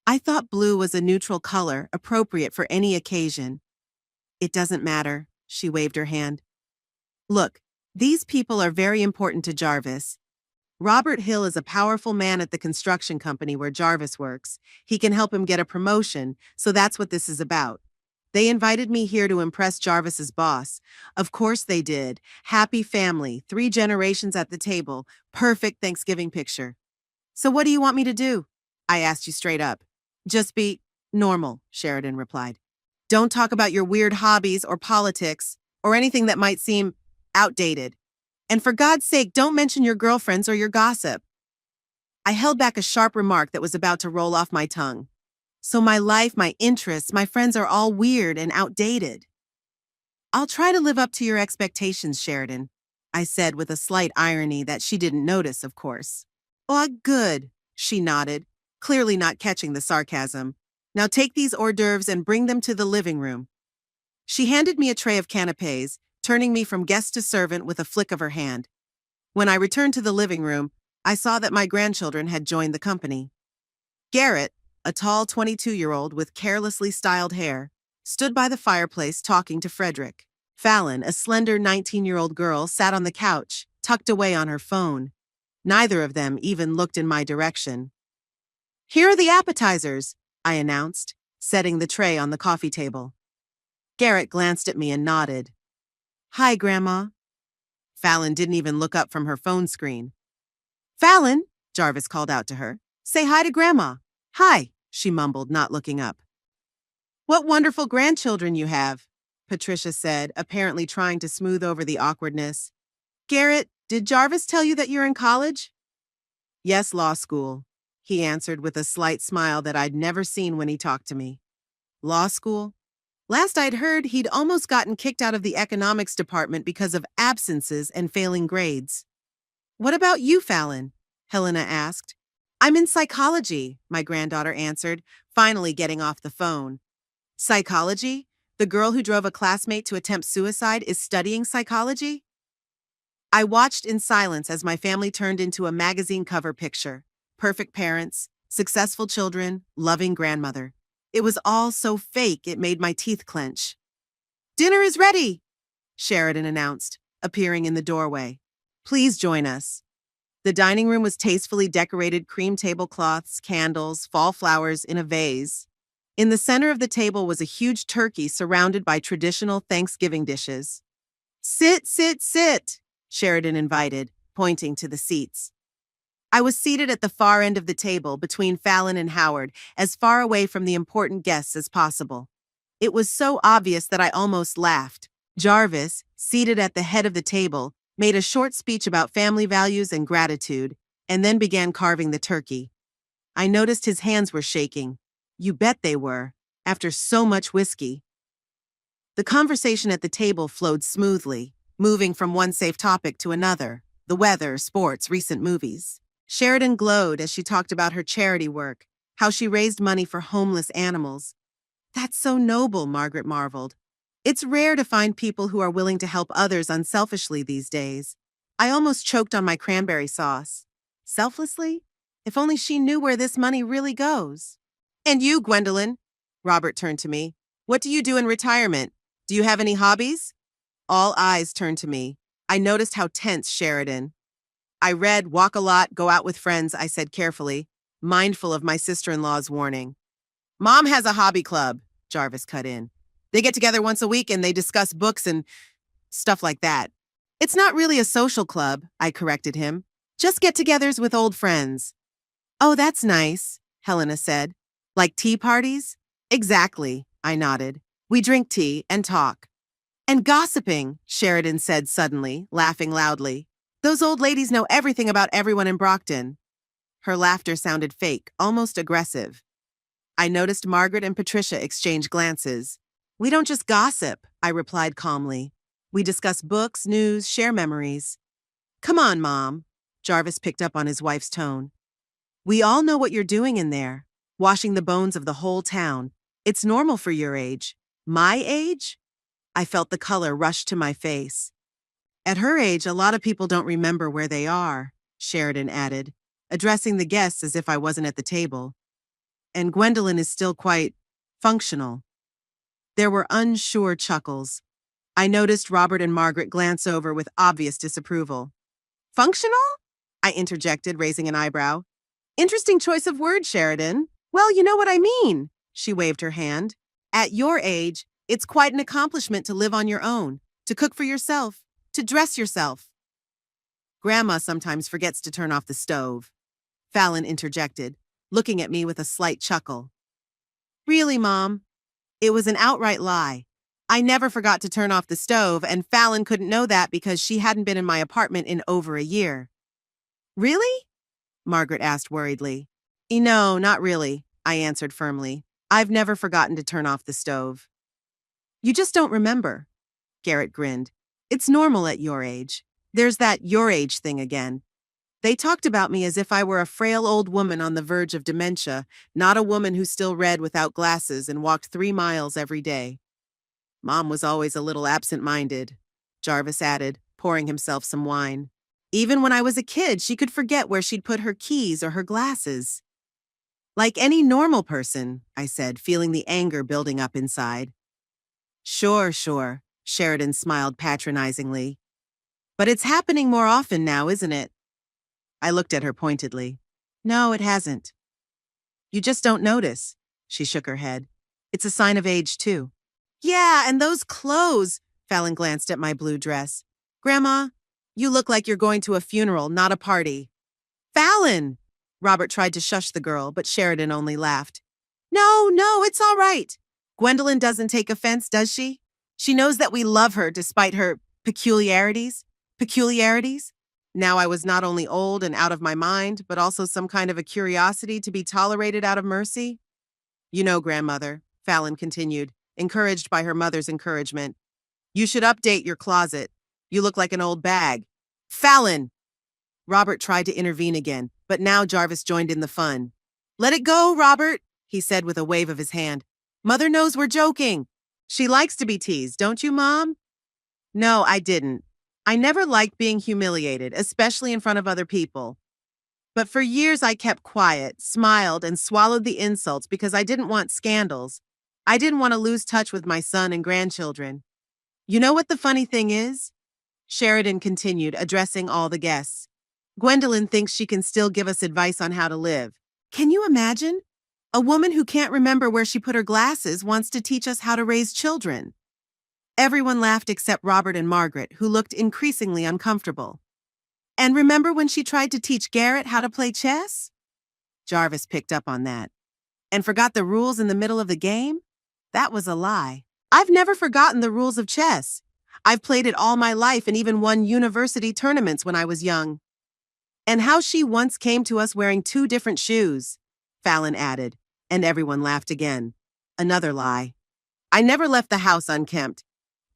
Speaker 1: I thought blue was a neutral color, appropriate for any occasion. "It doesn't matter," she waved her hand. "Look, these people are very important to Jarvis. Robert Hill is a powerful man at the construction company where Jarvis works. He can help him get a promotion, so that's what this is about. They invited me here to impress Jarvis's boss. Of course they did. Happy family, 3 generations at the table, perfect Thanksgiving picture. So what do you want me to do? I asked you straight up. Just be normal, Sheridan replied. Don't talk about your weird hobbies or politics or anything that might seem outdated. And for God's sake, don't mention your girlfriends or your gossip. I held back a sharp remark that was about to roll off my tongue. So my life, my interests, my friends are all weird and outdated. I'll try to live up to your expectations, Sheridan, I said with a slight irony that she didn't notice, of course. Oh, good, she nodded, clearly not catching the sarcasm. Now take these hors d'oeuvres and bring them to the living room. She handed me a tray of canapes, turning me from guest to servant with a flick of her hand. When I returned to the living room, I saw that my grandchildren had joined the company. Garrett, a tall 22-year-old with carelessly styled hair, stood by the fireplace talking to Frederick. Fallon, a slender 19-year-old girl, sat on the couch, tucked away on her phone. Neither of them even looked in my direction. Here are the appetizers, I announced, setting the tray on the coffee table. Garrett glanced at me and nodded. Hi, Grandma. Fallon didn't even look up from her phone screen. Fallon, Jarvis called out to her. Say hi to Grandma. Hi, she mumbled, not looking up. What wonderful grandchildren you have, Patricia said, apparently trying to smooth over the awkwardness. Garrett, did Jarvis tell you that you're in college? Yes, law school, he answered with a slight smile that I'd never seen when he talked to me. Law school? Last I'd heard, he'd almost gotten kicked out of the economics department because of absences and failing grades. What about you, Fallon? Helena asked. I'm in psychology, my granddaughter answered, finally getting off the phone. Psychology? The girl who drove a classmate to attempt suicide is studying psychology? I watched in silence as my family turned into a magazine cover picture. Perfect parents, successful children, loving grandmother. It was all so fake it made my teeth clench. Dinner is ready, Sheridan announced, appearing in the doorway. Please join us. The dining room was tastefully decorated cream tablecloths, candles, fall flowers in a vase. In the center of the table was a huge turkey surrounded by traditional Thanksgiving dishes. Sit, sit, sit, Sheridan invited, pointing to the seats. I was seated at the far end of the table between Fallon and Howard, as far away from the important guests as possible. It was so obvious that I almost laughed. Jarvis, seated at the head of the table, made a short speech about family values and gratitude, and then began carving the turkey. I noticed his hands were shaking. You bet they were, after so much whiskey. The conversation at the table flowed smoothly, moving from one safe topic to another, the weather, sports, recent movies. Sheridan glowed as she talked about her charity work, how she raised money for homeless animals. That's so noble, Margaret marveled. It's rare to find people who are willing to help others unselfishly these days. I almost choked on my cranberry sauce. Selflessly? If only she knew where this money really goes. And you, Gwendolyn? Robert turned to me. What do you do in retirement? Do you have any hobbies? All eyes turned to me. I noticed how tense Sheridan. I read, walk a lot, go out with friends, I said carefully, mindful of my sister-in-law's warning. Mom has a hobby club, Jarvis cut in. They get together once a week and they discuss books and stuff like that. It's not really a social club, I corrected him. Just get-togethers with old friends. Oh, that's nice, Helena said. Like tea parties? Exactly, I nodded. We drink tea and talk. And gossiping, Sheridan said suddenly, laughing loudly. Those old ladies know everything about everyone in Brockton. Her laughter sounded fake, almost aggressive. I noticed Margaret and Patricia exchange glances. We don't just gossip, I replied calmly. We discuss books, news, share memories. Come on, Mom, Jarvis picked up on his wife's tone. We all know what you're doing in there, washing the bones of the whole town. It's normal for your age. My age? I felt the color rush to my face. At her age, a lot of people don't remember where they are, Sheridan added, addressing the guests as if I wasn't at the table. And Gwendolyn is still quite functional. There were unsure chuckles. I noticed Robert and Margaret glance over with obvious disapproval. Functional? I interjected, raising an eyebrow. Interesting choice of words, Sheridan. Well, you know what I mean. She waved her hand. At your age, It's quite an accomplishment to live on your own, to cook for yourself, to dress yourself. Grandma sometimes forgets to turn off the stove, Fallon interjected, looking at me with a slight chuckle. Really, Mom? It was an outright lie. I never forgot to turn off the stove, and Fallon couldn't know that because she hadn't been in my apartment in over a year. Really? Margaret asked worriedly. No, not really, I answered firmly. I've never forgotten to turn off the stove. You just don't remember, Garrett grinned. It's normal at your age. There's that your age thing again. They talked about me as if I were a frail old woman on the verge of dementia, not a woman who still read without glasses and walked 3 miles every day. Mom was always a little absent-minded, Jarvis added, pouring himself some wine. Even when I was a kid, she could forget where she'd put her keys or her glasses. Like any normal person, I said, feeling the anger building up inside. Sure, Sheridan smiled patronizingly. But it's happening more often now, isn't it? I looked at her pointedly. No, it hasn't. You just don't notice, she shook her head. It's a sign of age, too. Yeah, and those clothes, Fallon glanced at my blue dress. Grandma, you look like you're going to a funeral, not a party. Fallon! Robert tried to shush the girl, but Sheridan only laughed. No, it's all right. Gwendolyn doesn't take offense, does she? She knows that we love her despite her peculiarities. Now I was not only old and out of my mind, but also some kind of a curiosity to be tolerated out of mercy. You know, grandmother, Fallon continued, encouraged by her mother's encouragement. You should update your closet. You look like an old bag. Fallon! Robert tried to intervene again, but now Jarvis joined in the fun. Let it go, Robert, he said with a wave of his hand. Mother knows we're joking. She likes to be teased, don't you, Mom? No, I didn't. I never liked being humiliated, especially in front of other people. But for years I kept quiet, smiled, and swallowed the insults because I didn't want scandals. I didn't want to lose touch with my son and grandchildren. You know what the funny thing is? Sheridan continued, addressing all the guests. Gwendolyn thinks she can still give us advice on how to live. Can you imagine? A woman who can't remember where she put her glasses wants to teach us how to raise children. Everyone laughed except Robert and Margaret, who looked increasingly uncomfortable. And remember when she tried to teach Garrett how to play chess? Jarvis picked up on that. And forgot the rules in the middle of the game? That was a lie. I've never forgotten the rules of chess. I've played it all my life and even won university tournaments when I was young. And how she once came to us wearing 2 different shoes, Fallon added, and everyone laughed again. Another lie. I never left the house unkempt.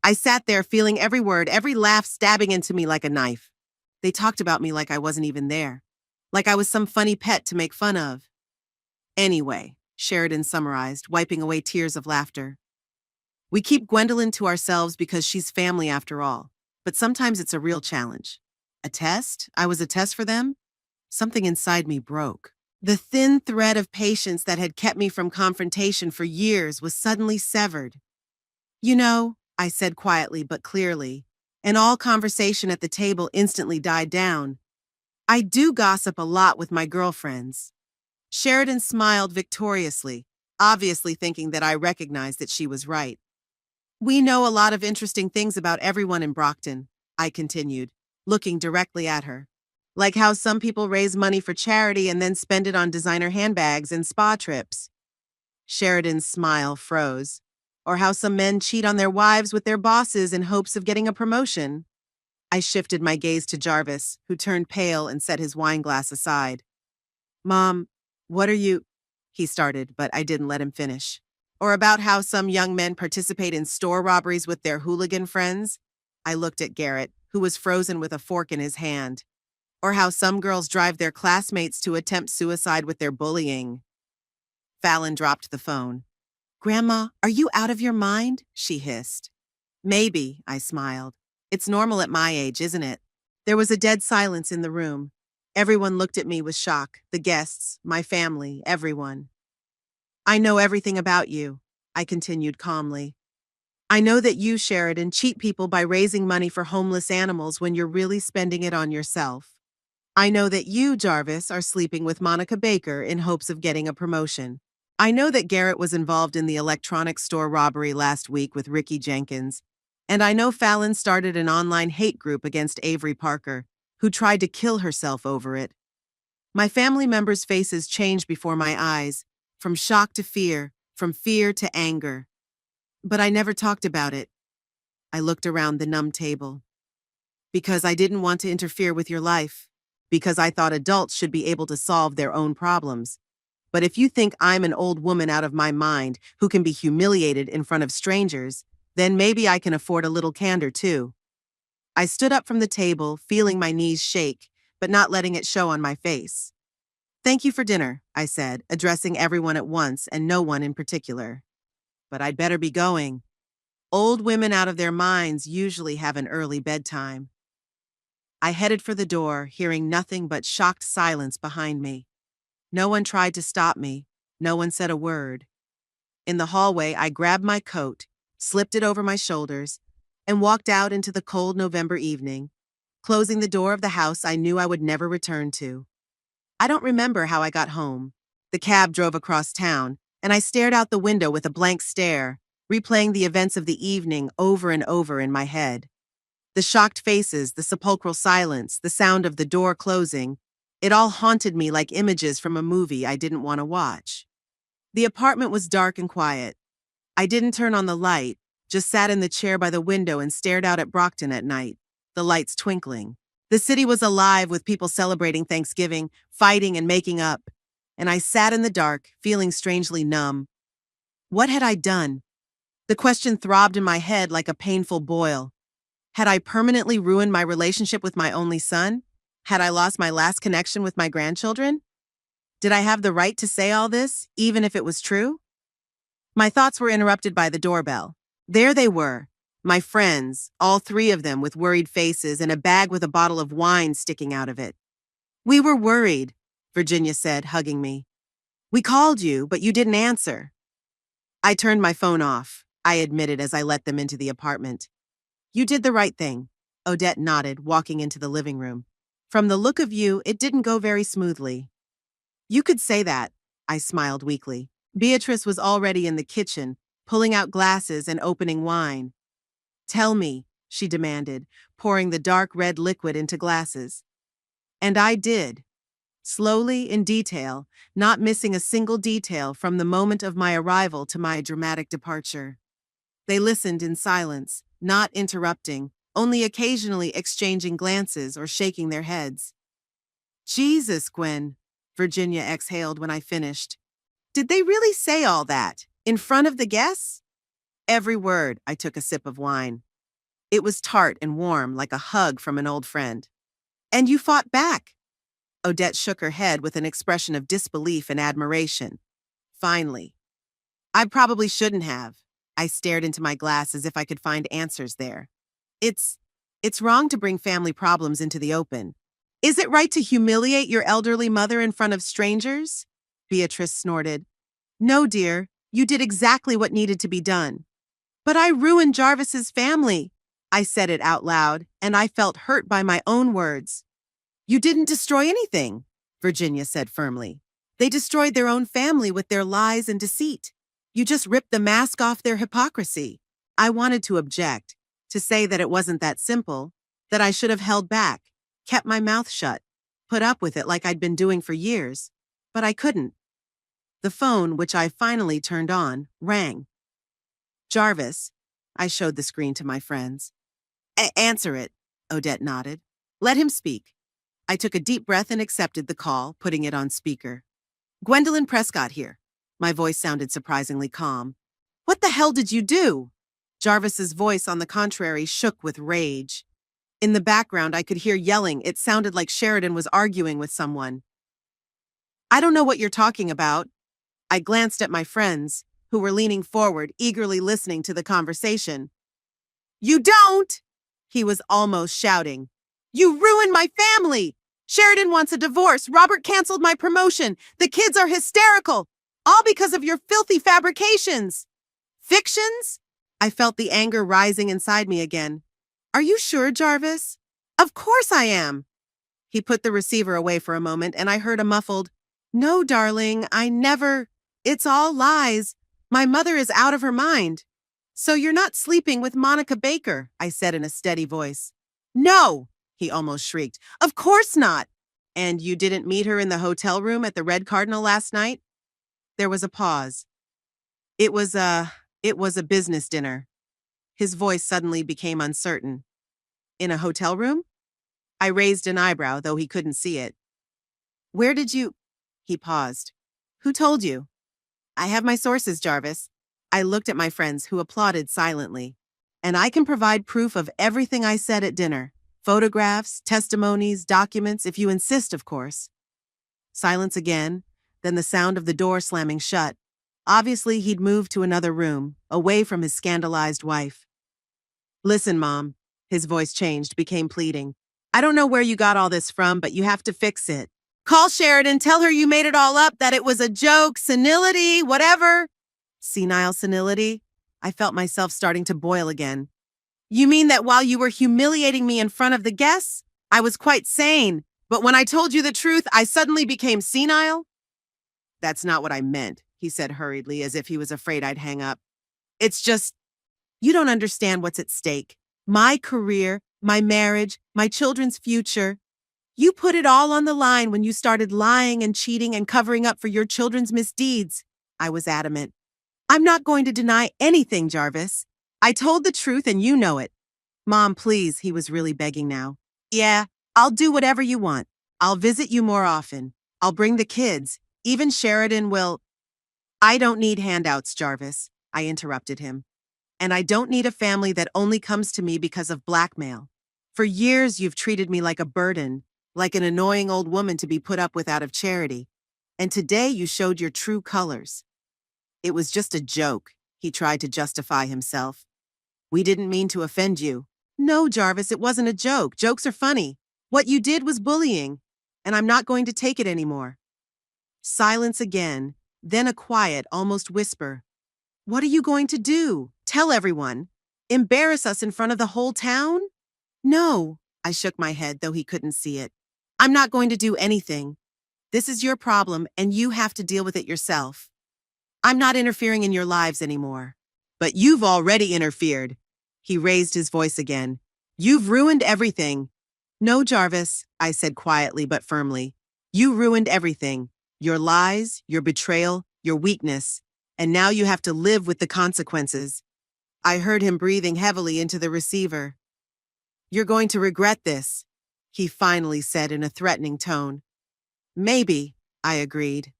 Speaker 1: I sat there feeling every word, every laugh stabbing into me like a knife. They talked about me like I wasn't even there, like I was some funny pet to make fun of. Anyway, Sheridan summarized, wiping away tears of laughter. We keep Gwendolyn to ourselves because she's family after all, but sometimes it's a real challenge. A test? I was a test for them? Something inside me broke. The thin thread of patience that had kept me from confrontation for years was suddenly severed. You know, I said quietly but clearly, and all conversation at the table instantly died down. I do gossip a lot with my girlfriends. Sheridan smiled victoriously, obviously thinking that I recognized that she was right. We know a lot of interesting things about everyone in Brockton, I continued, looking directly at her. Like how some people raise money for charity and then spend it on designer handbags and spa trips. Sheridan's smile froze. Or how some men cheat on their wives with their bosses in hopes of getting a promotion. I shifted my gaze to Jarvis, who turned pale and set his wine glass aside. Mom, what are you... He started, but I didn't let him finish. Or about how some young men participate in store robberies with their hooligan friends. I looked at Garrett, who was frozen with a fork in his hand. Or how some girls drive their classmates to attempt suicide with their bullying. Fallon dropped the phone. Grandma, are you out of your mind? She hissed. Maybe, I smiled. It's normal at my age, isn't it? There was a dead silence in the room. Everyone looked at me with shock, the guests, my family, everyone. I know everything about you, I continued calmly. I know that you, Sheridan, cheat people by raising money for homeless animals when you're really spending it on yourself. I know that you, Jarvis, are sleeping with Monica Baker in hopes of getting a promotion. I know that Garrett was involved in the electronics store robbery last week with Ricky Jenkins, and I know Fallon started an online hate group against Avery Parker, who tried to kill herself over it. My family members' faces changed before my eyes, from shock to fear, from fear to anger. But I never talked about it. I looked around the numb table. Because I didn't want to interfere with your life. Because I thought adults should be able to solve their own problems. But if you think I'm an old woman out of my mind who can be humiliated in front of strangers, then maybe I can afford a little candor too. I stood up from the table, feeling my knees shake, but not letting it show on my face. Thank you for dinner, I said, addressing everyone at once and no one in particular. But I'd better be going. Old women out of their minds usually have an early bedtime. I headed for the door, hearing nothing but shocked silence behind me. No one tried to stop me. No one said a word. In the hallway, I grabbed my coat, slipped it over my shoulders, and walked out into the cold November evening, closing the door of the house I knew I would never return to. I don't remember how I got home. The cab drove across town, and I stared out the window with a blank stare, replaying the events of the evening over and over in my head. The shocked faces, the sepulchral silence, the sound of the door closing, it all haunted me like images from a movie I didn't want to watch. The apartment was dark and quiet. I didn't turn on the light, just sat in the chair by the window and stared out at Brockton at night, the lights twinkling. The city was alive with people celebrating Thanksgiving, fighting and making up, and I sat in the dark, feeling strangely numb. What had I done? The question throbbed in my head like a painful boil. Had I permanently ruined my relationship with my only son? Had I lost my last connection with my grandchildren? Did I have the right to say all this, even if it was true? My thoughts were interrupted by the doorbell. There they were, my friends, all three of them with worried faces and a bag with a bottle of wine sticking out of it. We were worried, Virginia said, hugging me. We called you, but you didn't answer. I turned my phone off, I admitted as I let them into the apartment. You did the right thing, Odette nodded, walking into the living room. From the look of you, it didn't go very smoothly. You could say that, I smiled weakly. Beatrice was already in the kitchen, pulling out glasses and opening wine. Tell me, she demanded, pouring the dark red liquid into glasses. And I did. Slowly, in detail, not missing a single detail from the moment of my arrival to my dramatic departure. They listened in silence, not interrupting, only occasionally exchanging glances or shaking their heads. Jesus, Gwen, Virginia exhaled when I finished. Did they really say all that? In front of the guests? Every word. I took a sip of wine. It was tart and warm, like a hug from an old friend. And you fought back. Odette shook her head with an expression of disbelief and admiration. Finally. I probably shouldn't have. I stared into my glass as if I could find answers there. It's wrong to bring family problems into the open. Is it right to humiliate your elderly mother in front of strangers? Beatrice snorted. No, dear, you did exactly what needed to be done. But I ruined Jarvis's family. I said it out loud, and I felt hurt by my own words. You didn't destroy anything, Virginia said firmly. They destroyed their own family with their lies and deceit. You just ripped the mask off their hypocrisy. I wanted to object, to say that it wasn't that simple, that I should have held back, kept my mouth shut, put up with it like I'd been doing for years. But I couldn't. The phone, which I finally turned on, rang. Jarvis, I showed the screen to my friends. Answer it, Odette nodded. Let him speak. I took a deep breath and accepted the call, putting it on speaker. Gwendolyn Prescott here. My voice sounded surprisingly calm. What the hell did you do? Jarvis's voice, on the contrary, shook with rage. In the background, I could hear yelling. It sounded like Sheridan was arguing with someone. I don't know what you're talking about. I glanced at my friends, who were leaning forward, eagerly listening to the conversation. You don't! He was almost shouting. You ruined my family! Sheridan wants a divorce. Robert canceled my promotion. The kids are hysterical. All because of your filthy fabrications. Fictions? I felt the anger rising inside me again. Are you sure, Jarvis? Of course I am. He put the receiver away for a moment, and I heard a muffled, No, darling, I never... It's all lies. My mother is out of her mind. So you're not sleeping with Monica Baker, I said in a steady voice. No, he almost shrieked. Of course not. And you didn't meet her in the hotel room at the Red Cardinal last night? There was a pause. It was a business dinner. His voice suddenly became uncertain. In a hotel room? I raised an eyebrow, though he couldn't see it. Where did you? He paused. Who told you? I have my sources, Jarvis. I looked at my friends, who applauded silently. And I can provide proof of everything I said at dinner. Photographs, testimonies, documents, if you insist, of course. Silence again, then the sound of the door slamming shut. Obviously, he'd moved to another room, away from his scandalized wife. Listen, Mom. His voice changed, became pleading. I don't know where you got all this from, but you have to fix it. Call Sheridan, tell her you made it all up, that it was a joke, senility, whatever. Senile senility? I felt myself starting to boil again. You mean that while you were humiliating me in front of the guests, I was quite sane, but when I told you the truth, I suddenly became senile? That's not what I meant, he said hurriedly, as if he was afraid I'd hang up. It's just, you don't understand what's at stake. My career, my marriage, my children's future. You put it all on the line when you started lying and cheating and covering up for your children's misdeeds. I was adamant. I'm not going to deny anything, Jarvis. I told the truth and you know it. Mom, please, he was really begging now. Yeah, I'll do whatever you want. I'll visit you more often. I'll bring the kids. Even Sheridan will. I don't need handouts, Jarvis, I interrupted him. And I don't need a family that only comes to me because of blackmail. For years, you've treated me like a burden, like an annoying old woman to be put up with out of charity. And today you showed your true colors. It was just a joke, he tried to justify himself. We didn't mean to offend you. No, Jarvis, it wasn't a joke. Jokes are funny. What you did was bullying, and I'm not going to take it anymore. Silence again, then a quiet, almost whisper. What are you going to do? Tell everyone? Embarrass us in front of the whole town? No, I shook my head, though he couldn't see it. I'm not going to do anything. This is your problem, and you have to deal with it yourself. I'm not interfering in your lives anymore. But you've already interfered. He raised his voice again. You've ruined everything. No, Jarvis, I said quietly but firmly. You ruined everything. Your lies, your betrayal, your weakness. And now you have to live with the consequences. I heard him breathing heavily into the receiver. You're going to regret this, he finally said in a threatening tone. Maybe, I agreed.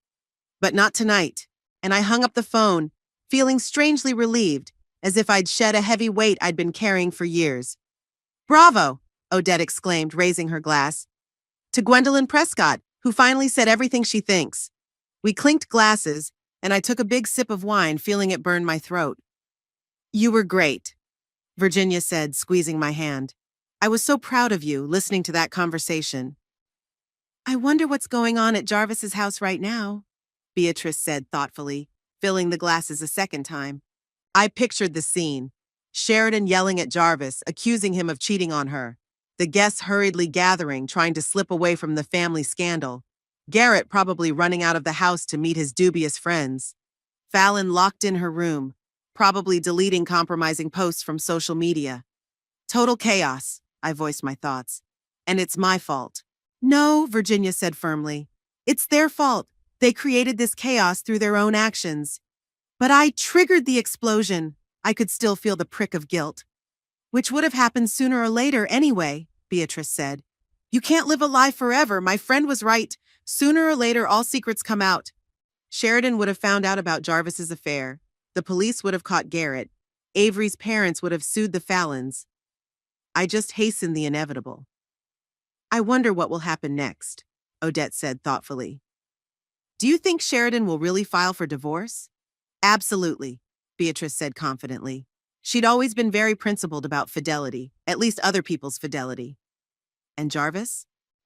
Speaker 1: But not tonight. And I hung up the phone, feeling strangely relieved, as if I'd shed a heavy weight I'd been carrying for years. Bravo, Odette exclaimed, raising her glass. To Gwendolyn Prescott, who finally said everything she thinks. We clinked glasses, and I took a big sip of wine, feeling it burn my throat. You were great, Virginia said, squeezing my hand. I was so proud of you, listening to that conversation. I wonder what's going on at Jarvis's house right now, Beatrice said thoughtfully, filling the glasses a second time. I pictured the scene. Sheridan yelling at Jarvis, accusing him of cheating on her. The guests hurriedly gathering, trying to slip away from the family scandal. Garrett probably running out of the house to meet his dubious friends. Fallon locked in her room, probably deleting compromising posts from social media. Total chaos, I voiced my thoughts. And it's my fault. No, Virginia said firmly. It's their fault. They created this chaos through their own actions. But I triggered the explosion. I could still feel the prick of guilt. Which would have happened sooner or later anyway, Beatrice said. You can't live a lie forever. My friend was right. Sooner or later, all secrets come out. Sheridan would have found out about Jarvis's affair. The police would have caught Garrett. Avery's parents would have sued the Fallons. I just hastened the inevitable. I wonder what will happen next, Odette said thoughtfully. Do you think Sheridan will really file for divorce? Absolutely, Beatrice said confidently. She'd always been very principled about fidelity, at least other people's fidelity. And Jarvis?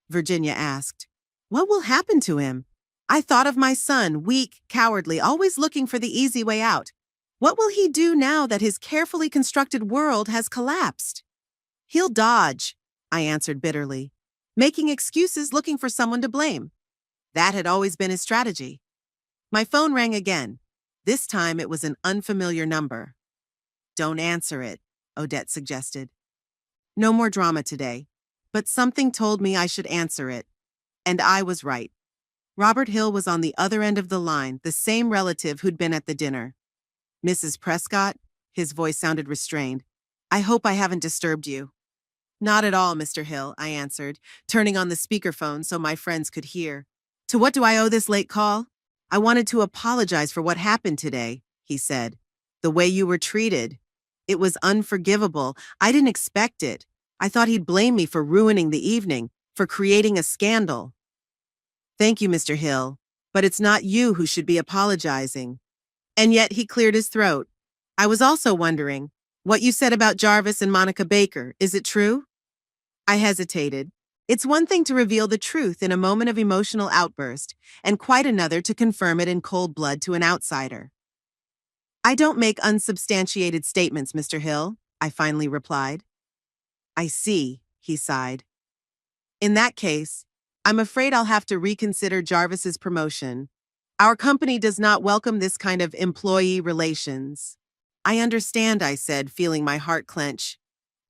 Speaker 1: Virginia asked. What will happen to him? I thought of my son, weak, cowardly, always looking for the easy way out. What will he do now that his carefully constructed world has collapsed? He'll dodge, I answered bitterly, making excuses looking for someone to blame. That had always been his strategy. My phone rang again. This time it was an unfamiliar number. Don't answer it, Odette suggested. No more drama today. But something told me I should answer it. And I was right. Robert Hill was on the other end of the line, the same relative who'd been at the dinner. Mrs. Prescott? His voice sounded restrained. I hope I haven't disturbed you. Not at all, Mr. Hill, I answered, turning on the speakerphone so my friends could hear. To what do I owe this late call? I wanted to apologize for what happened today, he said. The way you were treated. It was unforgivable. I didn't expect it. I thought he'd blame me for ruining the evening, for creating a scandal. Thank you, Mr. Hill, but it's not you who should be apologizing. And yet he cleared his throat. I was also wondering, what you said about Jarvis and Monica Baker, is it true? I hesitated. It's one thing to reveal the truth in a moment of emotional outburst, and quite another to confirm it in cold blood to an outsider. I don't make unsubstantiated statements, Mr. Hill, I finally replied. I see, he sighed. In that case, I'm afraid I'll have to reconsider Jarvis's promotion. Our company does not welcome this kind of employee relations. I understand, I said, feeling my heart clench.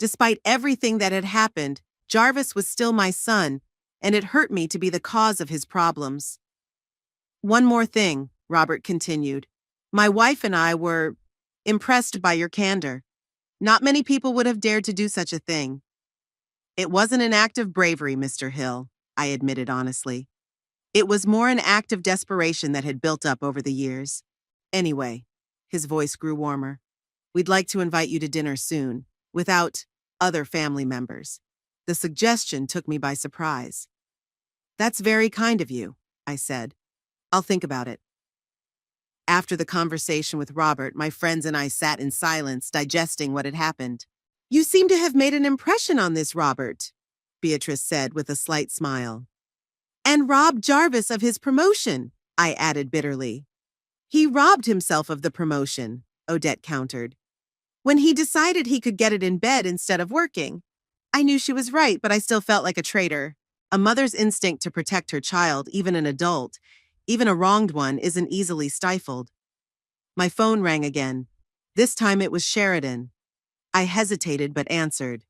Speaker 1: Despite everything that had happened, Jarvis was still my son, and it hurt me to be the cause of his problems. One more thing, Robert continued. My wife and I were impressed by your candor. Not many people would have dared to do such a thing. It wasn't an act of bravery, Mr. Hill, I admitted honestly. It was more an act of desperation that had built up over the years. Anyway, his voice grew warmer. We'd like to invite you to dinner soon, without other family members. The suggestion took me by surprise. That's very kind of you, I said. I'll think about it. After the conversation with Robert, my friends and I sat in silence, digesting what had happened. You seem to have made an impression on this Robert, Beatrice said with a slight smile. And robbed Jarvis of his promotion, I added bitterly. He robbed himself of the promotion, Odette countered. When he decided he could get it in bed instead of working. I knew she was right, but I still felt like a traitor. A mother's instinct to protect her child, even an adult, even a wronged one, isn't easily stifled. My phone rang again. This time it was Sheridan. I hesitated but answered.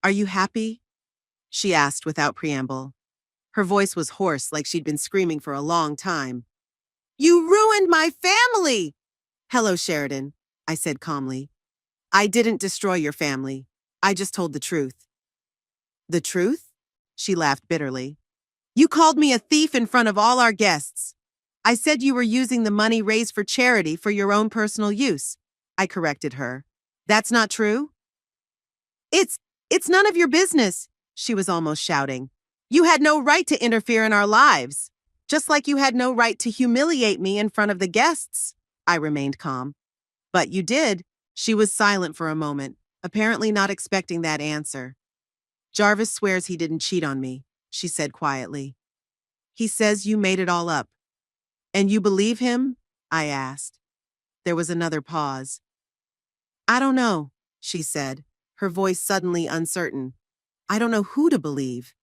Speaker 1: Are you happy? She asked without preamble. Her voice was hoarse, like she'd been screaming for a long time. You ruined my family! Hello, Sheridan, I said calmly. I didn't destroy your family. I just told the truth. The truth? She laughed bitterly. You called me a thief in front of all our guests. I said you were using the money raised for charity for your own personal use. I corrected her. That's not true? It's none of your business, she was almost shouting. You had no right to interfere in our lives, just like you had no right to humiliate me in front of the guests. I remained calm. But you did. She was silent for a moment, apparently not expecting that answer. Jarvis swears he didn't cheat on me, she said quietly. He says you made it all up. And you believe him? I asked. There was another pause. I don't know, she said, her voice suddenly uncertain. I don't know who to believe.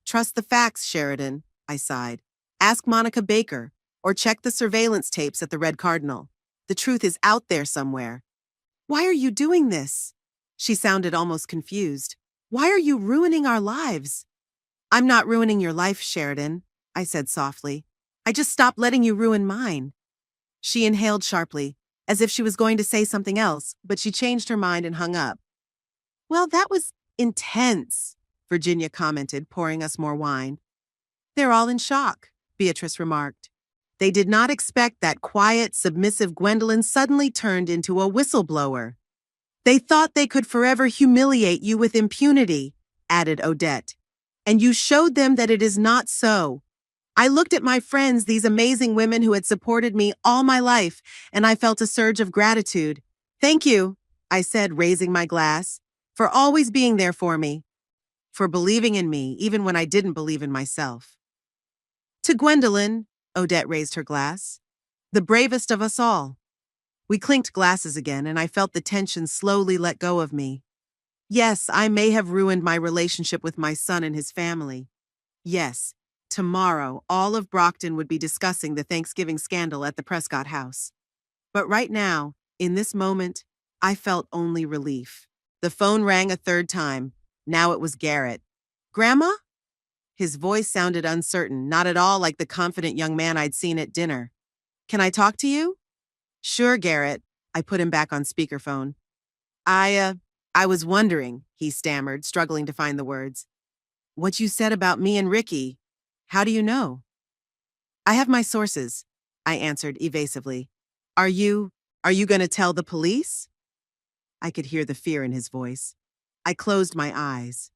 Speaker 1: Trust the facts, Sheridan, I sighed. Ask Monica Baker, or check the surveillance tapes at the Red Cardinal. The truth is out there somewhere. Why are you doing this? She sounded almost confused. Why are you ruining our lives? I'm not ruining your life, Sheridan, I said softly. I just stopped letting you ruin mine. She inhaled sharply, as if she was going to say something else, but she changed her mind and hung up. Well, that was intense, Virginia commented, pouring us more wine. They're all in shock, Beatrice remarked. They did not expect that quiet, submissive Gwendolyn suddenly turned into a whistleblower. They thought they could forever humiliate you with impunity, added Odette. And you showed them that it is not so. I looked at my friends, these amazing women who had supported me all my life, and I felt a surge of gratitude. Thank you, I said, raising my glass, for always being there for me, for believing in me even when I didn't believe in myself. To Gwendolyn, Odette raised her glass, the bravest of us all. We clinked glasses again, and I felt the tension slowly let go of me. Yes, I may have ruined my relationship with my son and his family. Yes, Tomorrow, all of Brockton would be discussing the Thanksgiving scandal at the Prescott house. But right now, in this moment, I felt only relief. The phone rang a third time. Now it was Garrett. Grandma? His voice sounded uncertain, not at all like the confident young man I'd seen at dinner. Can I talk to you? Sure, Garrett. I put him back on speakerphone. I was wondering, he stammered, struggling to find the words. What you said about me and Ricky. How do you know? I have my sources, I answered evasively. Are you going to tell the police? I could hear the fear in his voice. I closed my eyes.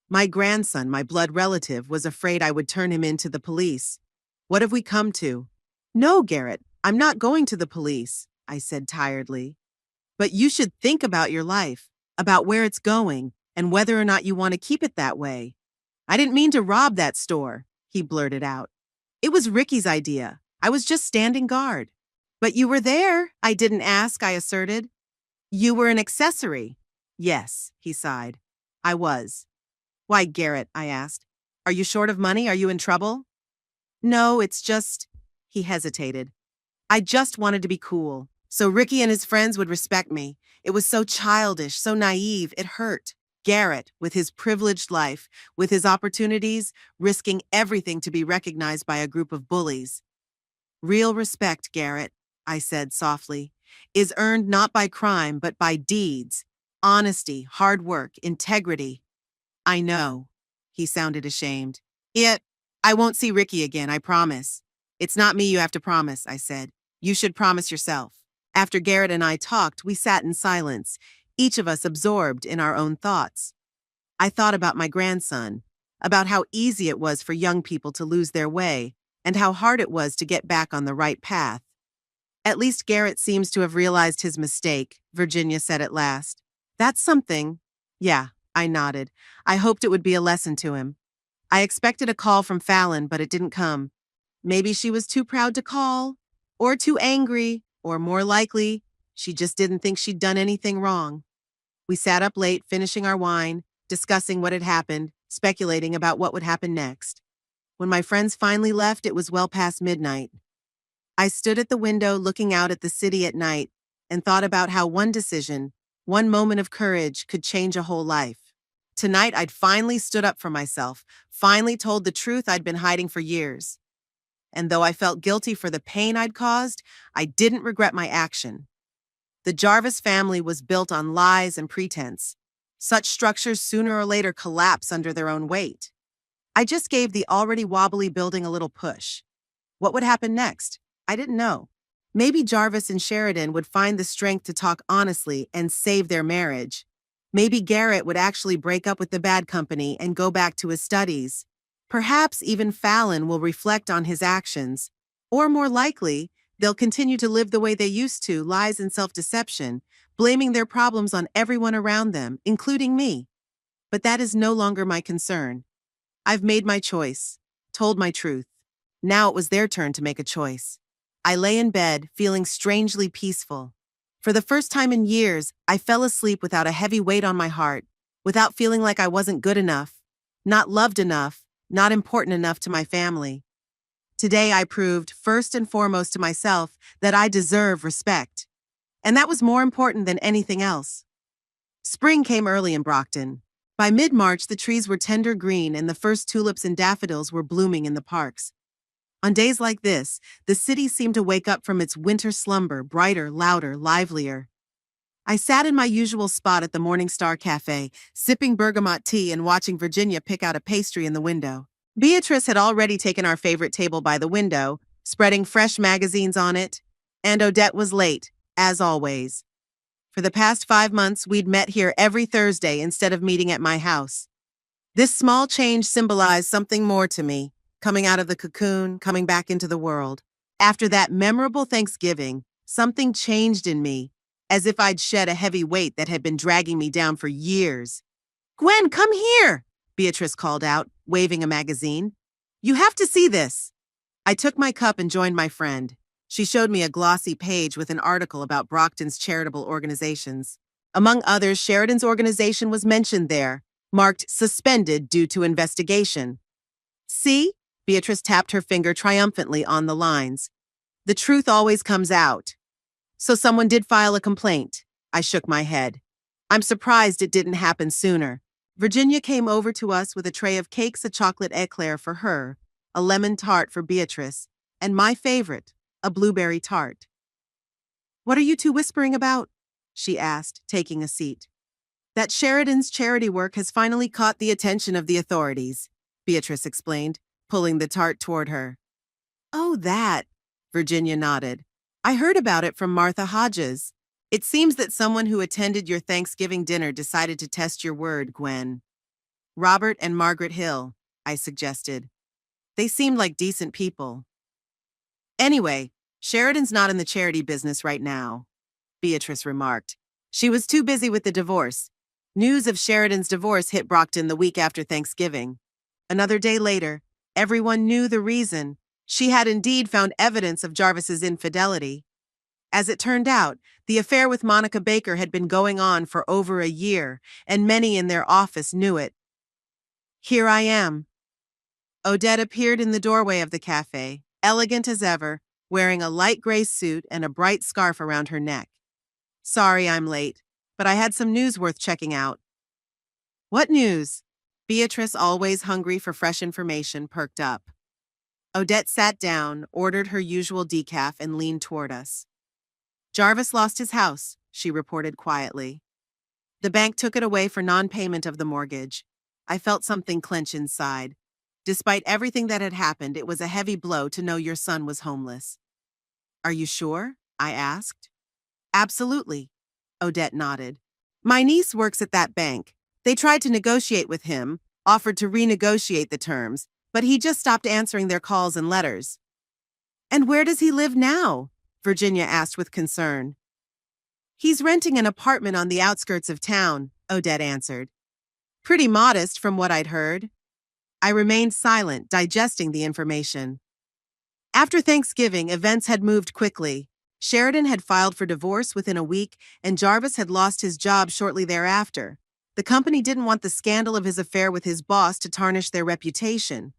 Speaker 1: My grandson, my blood relative, was afraid I would turn him in to the police. What have we come to? No, Garrett, I'm not going to the police, I said tiredly. But you should think about your life, about where it's going, and whether or not you want to keep it that way. I didn't mean to rob that store, he blurted out. It was Ricky's idea. I was just standing guard. But you were there. I didn't ask, I asserted. You were an accessory. Yes, he sighed. I was. Why, Garrett, I asked. Are you short of money? Are you in trouble? No, it's just... He hesitated. I just wanted to be cool, so Ricky and his friends would respect me. It was so childish, so naive, it hurt. Garrett, with his privileged life, with his opportunities, risking everything to be recognized by a group of bullies. Real respect, Garrett, I said softly, is earned not by crime, but by deeds, honesty, hard work, integrity. I know. He sounded ashamed. Yet, I won't see Ricky again, I promise. It's not me you have to promise, I said. You should promise yourself. After Garrett and I talked, we sat in silence, each of us absorbed in our own thoughts. I thought about my grandson, about how easy it was for young people to lose their way, and how hard it was to get back on the right path. At least Garrett seems to have realized his mistake, Virginia said at last. That's something. Yeah, I nodded. I hoped it would be a lesson to him. I expected a call from Fallon, but it didn't come. Maybe she was too proud to call, or too angry, or more likely, she just didn't think she'd done anything wrong. We sat up late, finishing our wine, discussing what had happened, speculating about what would happen next. When my friends finally left, it was well past midnight. I stood at the window looking out at the city at night and thought about how one decision, one moment of courage could change a whole life. Tonight, I'd finally stood up for myself, finally told the truth I'd been hiding for years. And though I felt guilty for the pain I'd caused, I didn't regret my action. The Jarvis family was built on lies and pretense. Such structures sooner or later collapse under their own weight. I just gave the already wobbly building a little push. What would happen next? I didn't know. Maybe Jarvis and Sheridan would find the strength to talk honestly and save their marriage. Maybe Garrett would actually break up with the bad company and go back to his studies. Perhaps even Fallon will reflect on his actions. Or more likely, they'll continue to live the way they used to, lies and self-deception, blaming their problems on everyone around them, including me. But that is no longer my concern. I've made my choice, told my truth. Now it was their turn to make a choice. I lay in bed, feeling strangely peaceful. For the first time in years, I fell asleep without a heavy weight on my heart, without feeling like I wasn't good enough, not loved enough, not important enough to my family. Today I proved, first and foremost to myself, that I deserve respect. And that was more important than anything else. Spring came early in Brockton. By mid-March, the trees were tender green and the first tulips and daffodils were blooming in the parks. On days like this, the city seemed to wake up from its winter slumber, brighter, louder, livelier. I sat in my usual spot at the Morning Star Cafe, sipping bergamot tea and watching Virginia pick out a pastry in the window. Beatrice had already taken our favorite table by the window, spreading fresh magazines on it, and Odette was late, as always. For the past 5 months, we'd met here every Thursday instead of meeting at my house. This small change symbolized something more to me, coming out of the cocoon, coming back into the world. After that memorable Thanksgiving, something changed in me, as if I'd shed a heavy weight that had been dragging me down for years. "Gwen, come here!" Beatrice called out, waving a magazine. "You have to see this." I took my cup and joined my friend. She showed me a glossy page with an article about Brockton's charitable organizations. Among others, Sheridan's organization was mentioned there, marked suspended due to investigation. "See?" Beatrice tapped her finger triumphantly on the lines. The truth always comes out. So someone did file a complaint. I shook my head. I'm surprised it didn't happen sooner. Virginia came over to us with a tray of cakes, a chocolate eclair for her, a lemon tart for Beatrice, and my favorite, a blueberry tart. What are you two whispering about? She asked, taking a seat. That Sheridan's charity work has finally caught the attention of the authorities, Beatrice explained, pulling the tart toward her. Oh, that, Virginia nodded. I heard about it from Martha Hodges. It seems that someone who attended your Thanksgiving dinner decided to test your word, Gwen. Robert and Margaret Hill, I suggested. They seemed like decent people. Anyway, Sheridan's not in the charity business right now, Beatrice remarked. She was too busy with the divorce. News of Sheridan's divorce hit Brockton the week after Thanksgiving. Another day later, everyone knew the reason. She had indeed found evidence of Jarvis's infidelity. As it turned out, the affair with Monica Baker had been going on for over a year, and many in their office knew it. Here I am. Odette appeared in the doorway of the cafe, elegant as ever, wearing a light gray suit and a bright scarf around her neck. Sorry I'm late, but I had some news worth checking out. What news? Beatrice, always hungry for fresh information, perked up. Odette sat down, ordered her usual decaf, and leaned toward us. Jarvis lost his house, she reported quietly. The bank took it away for non-payment of the mortgage. I felt something clench inside. Despite everything that had happened, it was a heavy blow to know your son was homeless. Are you sure? I asked. Absolutely, Odette nodded. My niece works at that bank. They tried to negotiate with him, offered to renegotiate the terms, but he just stopped answering their calls and letters. And where does he live now? Virginia asked with concern. He's renting an apartment on the outskirts of town, Odette answered. Pretty modest from what I'd heard. I remained silent, digesting the information. After Thanksgiving, events had moved quickly. Sheridan had filed for divorce within a week, and Jarvis had lost his job shortly thereafter. The company didn't want the scandal of his affair with his boss to tarnish their reputation.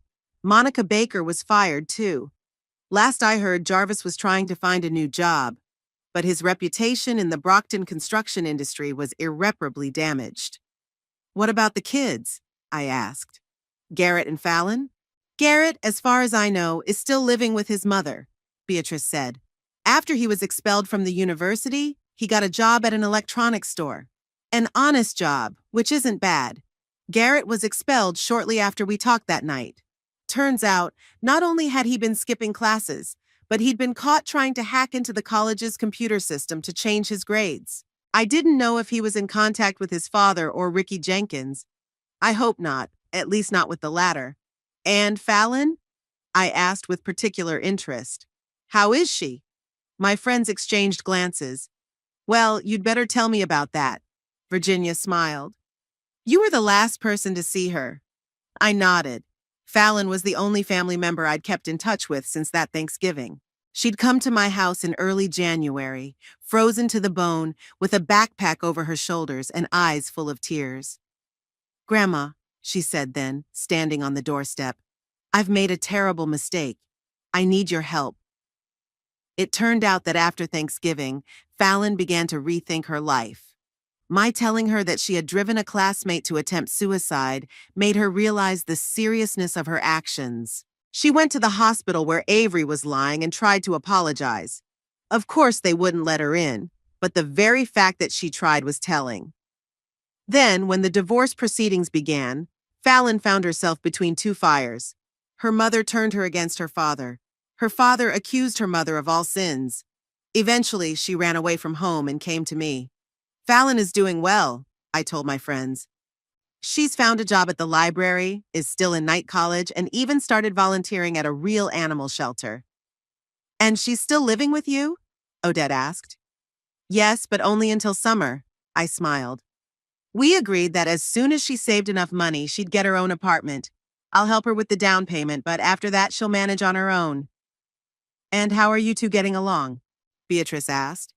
Speaker 1: Monica Baker was fired, too. Last I heard, Jarvis was trying to find a new job, but his reputation in the Brockton construction industry was irreparably damaged. What about the kids? I asked. Garrett and Fallon? Garrett, as far as I know, is still living with his mother, Beatrice said. After he was expelled from the university, he got a job at an electronics store. An honest job, which isn't bad. Garrett was expelled shortly after we talked that night. Turns out, not only had he been skipping classes, but he'd been caught trying to hack into the college's computer system to change his grades. I didn't know if he was in contact with his father or Ricky Jenkins. I hope not, at least not with the latter. And Fallon? I asked with particular interest. How is she? My friends exchanged glances. Well, you'd better tell me about that. Virginia smiled. You were the last person to see her. I nodded. Fallon was the only family member I'd kept in touch with since that Thanksgiving. She'd come to my house in early January, frozen to the bone, with a backpack over her shoulders and eyes full of tears. Grandma, she said then, standing on the doorstep, I've made a terrible mistake. I need your help. It turned out that after Thanksgiving, Fallon began to rethink her life. My telling her that she had driven a classmate to attempt suicide made her realize the seriousness of her actions. She went to the hospital where Avery was lying and tried to apologize. Of course, they wouldn't let her in, but the very fact that she tried was telling. Then, when the divorce proceedings began, Fallon found herself between two fires. Her mother turned her against her father. Her father accused her mother of all sins. Eventually, she ran away from home and came to me. Fallon is doing well, I told my friends. She's found a job at the library, is still in night college, and even started volunteering at a real animal shelter. And she's still living with you? Odette asked. Yes, but only until summer, I smiled. We agreed that as soon as she saved enough money, she'd get her own apartment. I'll help her with the down payment, but after that, she'll manage on her own. And how are you two getting along? Beatrice asked.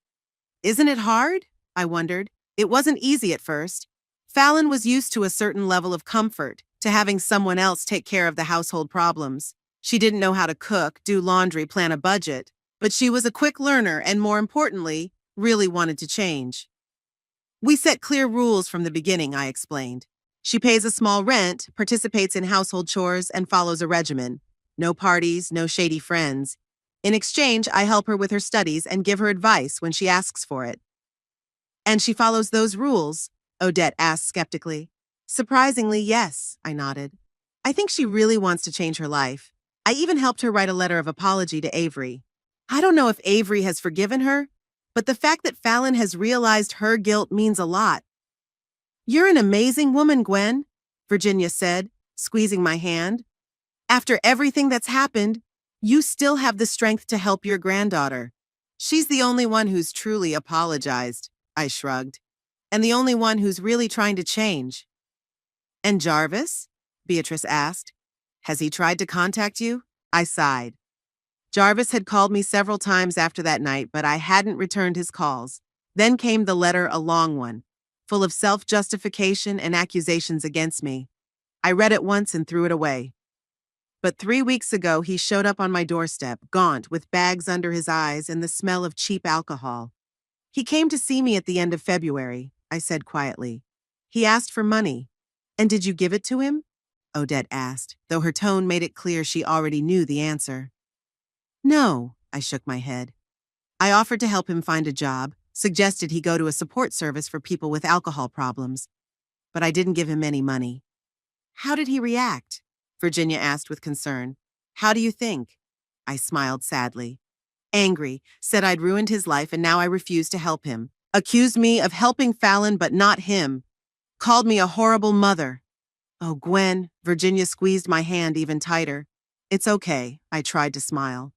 Speaker 1: Isn't it hard? I wondered. It wasn't easy at first. Fallon was used to a certain level of comfort, to having someone else take care of the household problems. She didn't know how to cook, do laundry, plan a budget, but she was a quick learner and, more importantly, really wanted to change. We set clear rules from the beginning, I explained. She pays a small rent, participates in household chores, and follows a regimen. No parties, no shady friends. In exchange, I help her with her studies and give her advice when she asks for it. And she follows those rules? Odette asked skeptically. Surprisingly, yes, I nodded. I think she really wants to change her life. I even helped her write a letter of apology to Avery. I don't know if Avery has forgiven her, but the fact that Fallon has realized her guilt means a lot. You're an amazing woman, Gwen, Virginia said, squeezing my hand. After everything that's happened, you still have the strength to help your granddaughter. She's the only one who's truly apologized, I shrugged, and the only one who's really trying to change. And Jarvis? Beatrice asked. Has he tried to contact you? I sighed. Jarvis had called me several times after that night, but I hadn't returned his calls. Then came the letter, a long one, full of self-justification and accusations against me. I read it once and threw it away. But 3 weeks ago, he showed up on my doorstep, gaunt, with bags under his eyes and the smell of cheap alcohol. He came to see me at the end of February, I said quietly. He asked for money. And did you give it to him? Odette asked, though her tone made it clear she already knew the answer. No, I shook my head. I offered to help him find a job, suggested he go to a support service for people with alcohol problems, but I didn't give him any money. How did he react? Virginia asked with concern. How do you think? I smiled sadly. Angry, said I'd ruined his life and now I refused to help him. Accused me of helping Fallon but not him. Called me a horrible mother. Oh, Gwen, Virginia squeezed my hand even tighter. It's okay, I tried to smile.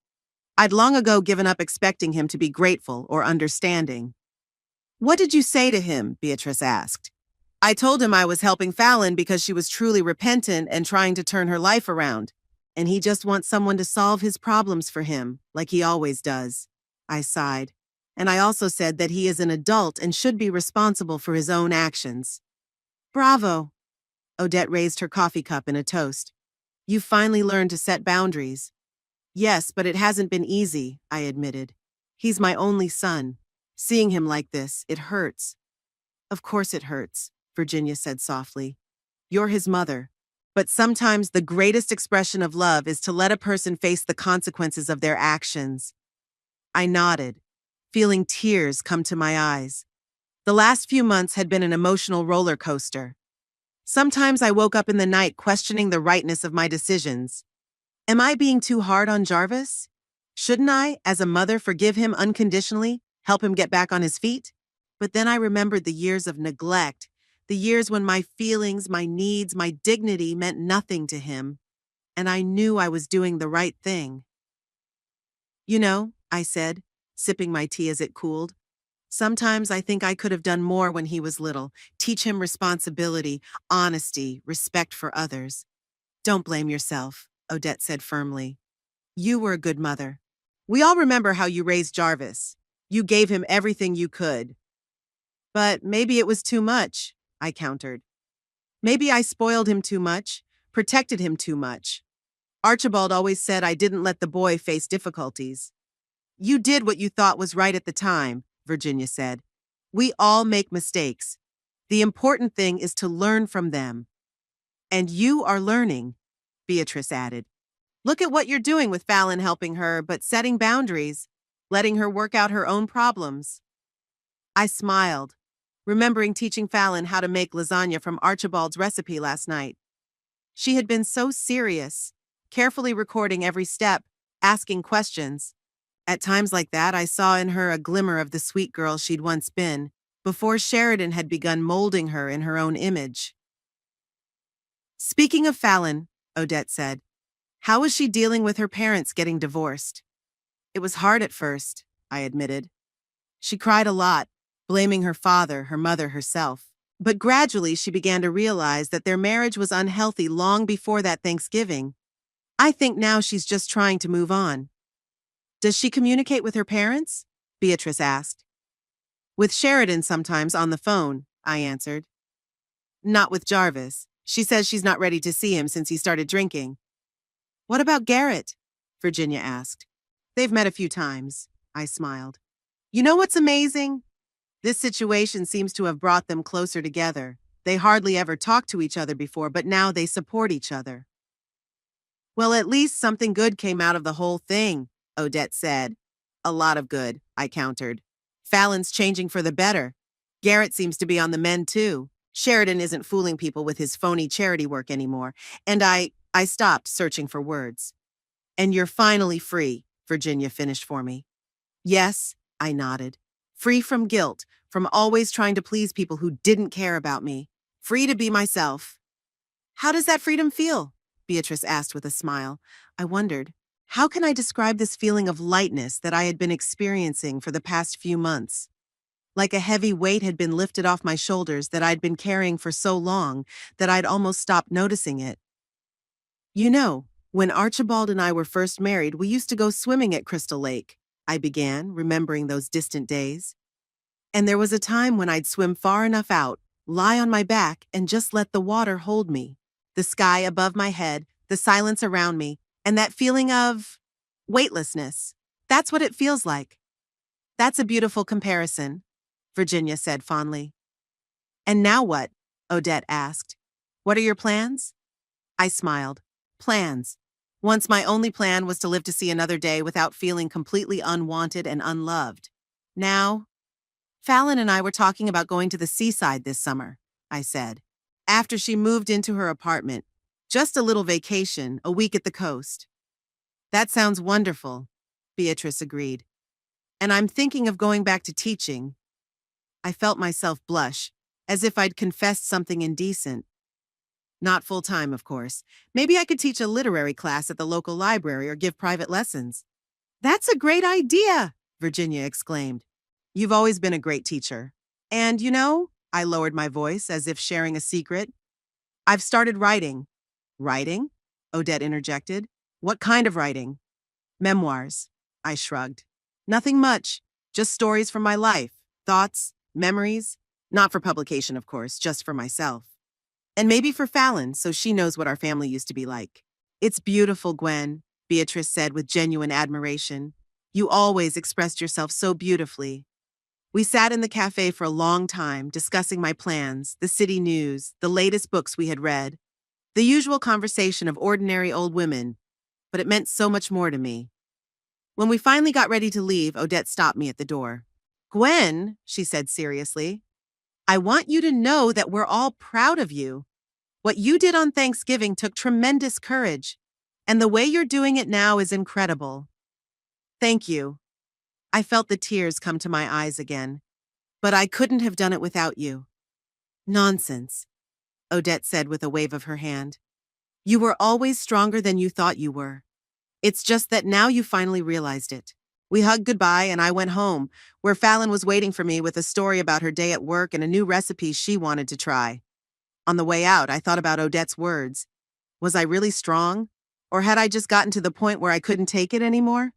Speaker 1: I'd long ago given up expecting him to be grateful or understanding. What did you say to him? Beatrice asked. I told him I was helping Fallon because she was truly repentant and trying to turn her life around, and he just wants someone to solve his problems for him, like he always does. I sighed, and I also said that he is an adult and should be responsible for his own actions. Bravo! Odette raised her coffee cup in a toast. You finally learned to set boundaries. Yes, but it hasn't been easy, I admitted. He's my only son. Seeing him like this, it hurts. Of course it hurts, Virginia said softly. You're his mother. But sometimes the greatest expression of love is to let a person face the consequences of their actions. I nodded, feeling tears come to my eyes. The last few months had been an emotional roller coaster. Sometimes I woke up in the night questioning the rightness of my decisions. Am I being too hard on Jarvis? Shouldn't I, as a mother, forgive him unconditionally, help him get back on his feet? But then I remembered the years of neglect, the years when my feelings, my needs, my dignity meant nothing to him, and I knew I was doing the right thing. You know, I said, sipping my tea as it cooled, sometimes I think I could have done more when he was little, teach him responsibility, honesty, respect for others. Don't blame yourself, Odette said firmly. You were a good mother. We all remember how you raised Jarvis. You gave him everything you could. But maybe it was too much, I countered. Maybe I spoiled him too much, protected him too much. Archibald always said I didn't let the boy face difficulties. You did what you thought was right at the time, Virginia said. We all make mistakes. The important thing is to learn from them. And you are learning, Beatrice added. Look at what you're doing with Fallon helping her, but setting boundaries, letting her work out her own problems. I smiled, remembering teaching Fallon how to make lasagna from Archibald's recipe last night. She had been so serious, carefully recording every step, asking questions. At times like that, I saw in her a glimmer of the sweet girl she'd once been, before Sheridan had begun molding her in her own image. Speaking of Fallon, Odette said, how was she dealing with her parents getting divorced? It was hard at first, I admitted. She cried a lot, blaming her father, her mother, herself. But gradually she began to realize that their marriage was unhealthy long before that Thanksgiving. I think now she's just trying to move on. Does she communicate with her parents? Beatrice asked. With Sheridan sometimes on the phone, I answered. Not with Jarvis. She says she's not ready to see him since he started drinking. What about Garrett? Virginia asked. They've met a few times. I smiled. You know what's amazing? This situation seems to have brought them closer together. They hardly ever talked to each other before, but now they support each other. Well, at least something good came out of the whole thing, Odette said. A lot of good, I countered. Fallon's changing for the better. Garrett seems to be on the mend too. Sheridan isn't fooling people with his phony charity work anymore. And I stopped searching for words. And you're finally free, Virginia finished for me. Yes, I nodded. Free from guilt, from always trying to please people who didn't care about me. Free to be myself. How does that freedom feel? Beatrice asked with a smile. I wondered, how can I describe this feeling of lightness that I had been experiencing for the past few months? Like a heavy weight had been lifted off my shoulders that I'd been carrying for so long that I'd almost stopped noticing it. You know, when Archibald and I were first married, we used to go swimming at Crystal Lake, I began, remembering those distant days. And there was a time when I'd swim far enough out, lie on my back, and just let the water hold me. The sky above my head, the silence around me, and that feeling of weightlessness. That's what it feels like. That's a beautiful comparison, Virginia said fondly. And now what? Odette asked. What are your plans? I smiled. Plans. Once my only plan was to live to see another day without feeling completely unwanted and unloved. Now, Fallon and I were talking about going to the seaside this summer, I said, after she moved into her apartment. Just a little vacation, a week at the coast. That sounds wonderful, Beatrice agreed. And I'm thinking of going back to teaching. I felt myself blush, as if I'd confessed something indecent. Not full-time, of course. Maybe I could teach a literary class at the local library or give private lessons. That's a great idea, Virginia exclaimed. You've always been a great teacher. And, you know, I lowered my voice as if sharing a secret. I've started writing. Writing? Odette interjected. What kind of writing? Memoirs. I shrugged. Nothing much. Just stories from my life. Thoughts, memories. Not for publication, of course, just for myself. And maybe for Fallon, so she knows what our family used to be like. It's beautiful, Gwen, Beatrice said with genuine admiration. You always expressed yourself so beautifully. We sat in the cafe for a long time, discussing my plans, the city news, the latest books we had read. The usual conversation of ordinary old women, but it meant so much more to me. When we finally got ready to leave, Odette stopped me at the door. Gwen, she said seriously, I want you to know that we're all proud of you. What you did on Thanksgiving took tremendous courage, and the way you're doing it now is incredible. Thank you. I felt the tears come to my eyes again, but I couldn't have done it without you. Nonsense, Odette said with a wave of her hand. You were always stronger than you thought you were. It's just that now you finally realized it. We hugged goodbye and I went home, where Fallon was waiting for me with a story about her day at work and a new recipe she wanted to try. On the way out, I thought about Odette's words. Was I really strong? Or had I just gotten to the point where I couldn't take it anymore?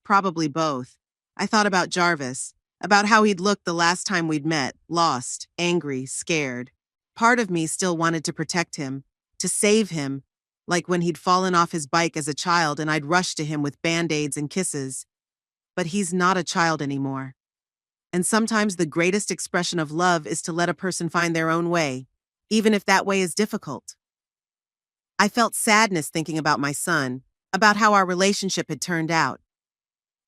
Speaker 1: Probably both. I thought about Jarvis, about how he'd looked the last time we'd met, lost, angry, scared. Part of me still wanted to protect him, to save him, like when he'd fallen off his bike as a child and I'd rushed to him with band-aids and kisses. But he's not a child anymore. And sometimes the greatest expression of love is to let a person find their own way, even if that way is difficult. I felt sadness thinking about my son, about how our relationship had turned out.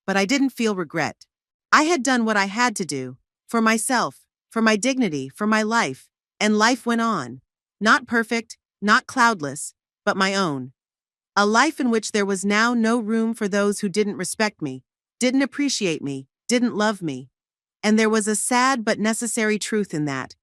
Speaker 1: But I didn't feel regret. I had done what I had to do, for myself, for my dignity, for my life, and life went on. Not perfect, not cloudless, but my own. A life in which there was now no room for those who didn't respect me, didn't appreciate me, didn't love me. And there was a sad but necessary truth in that.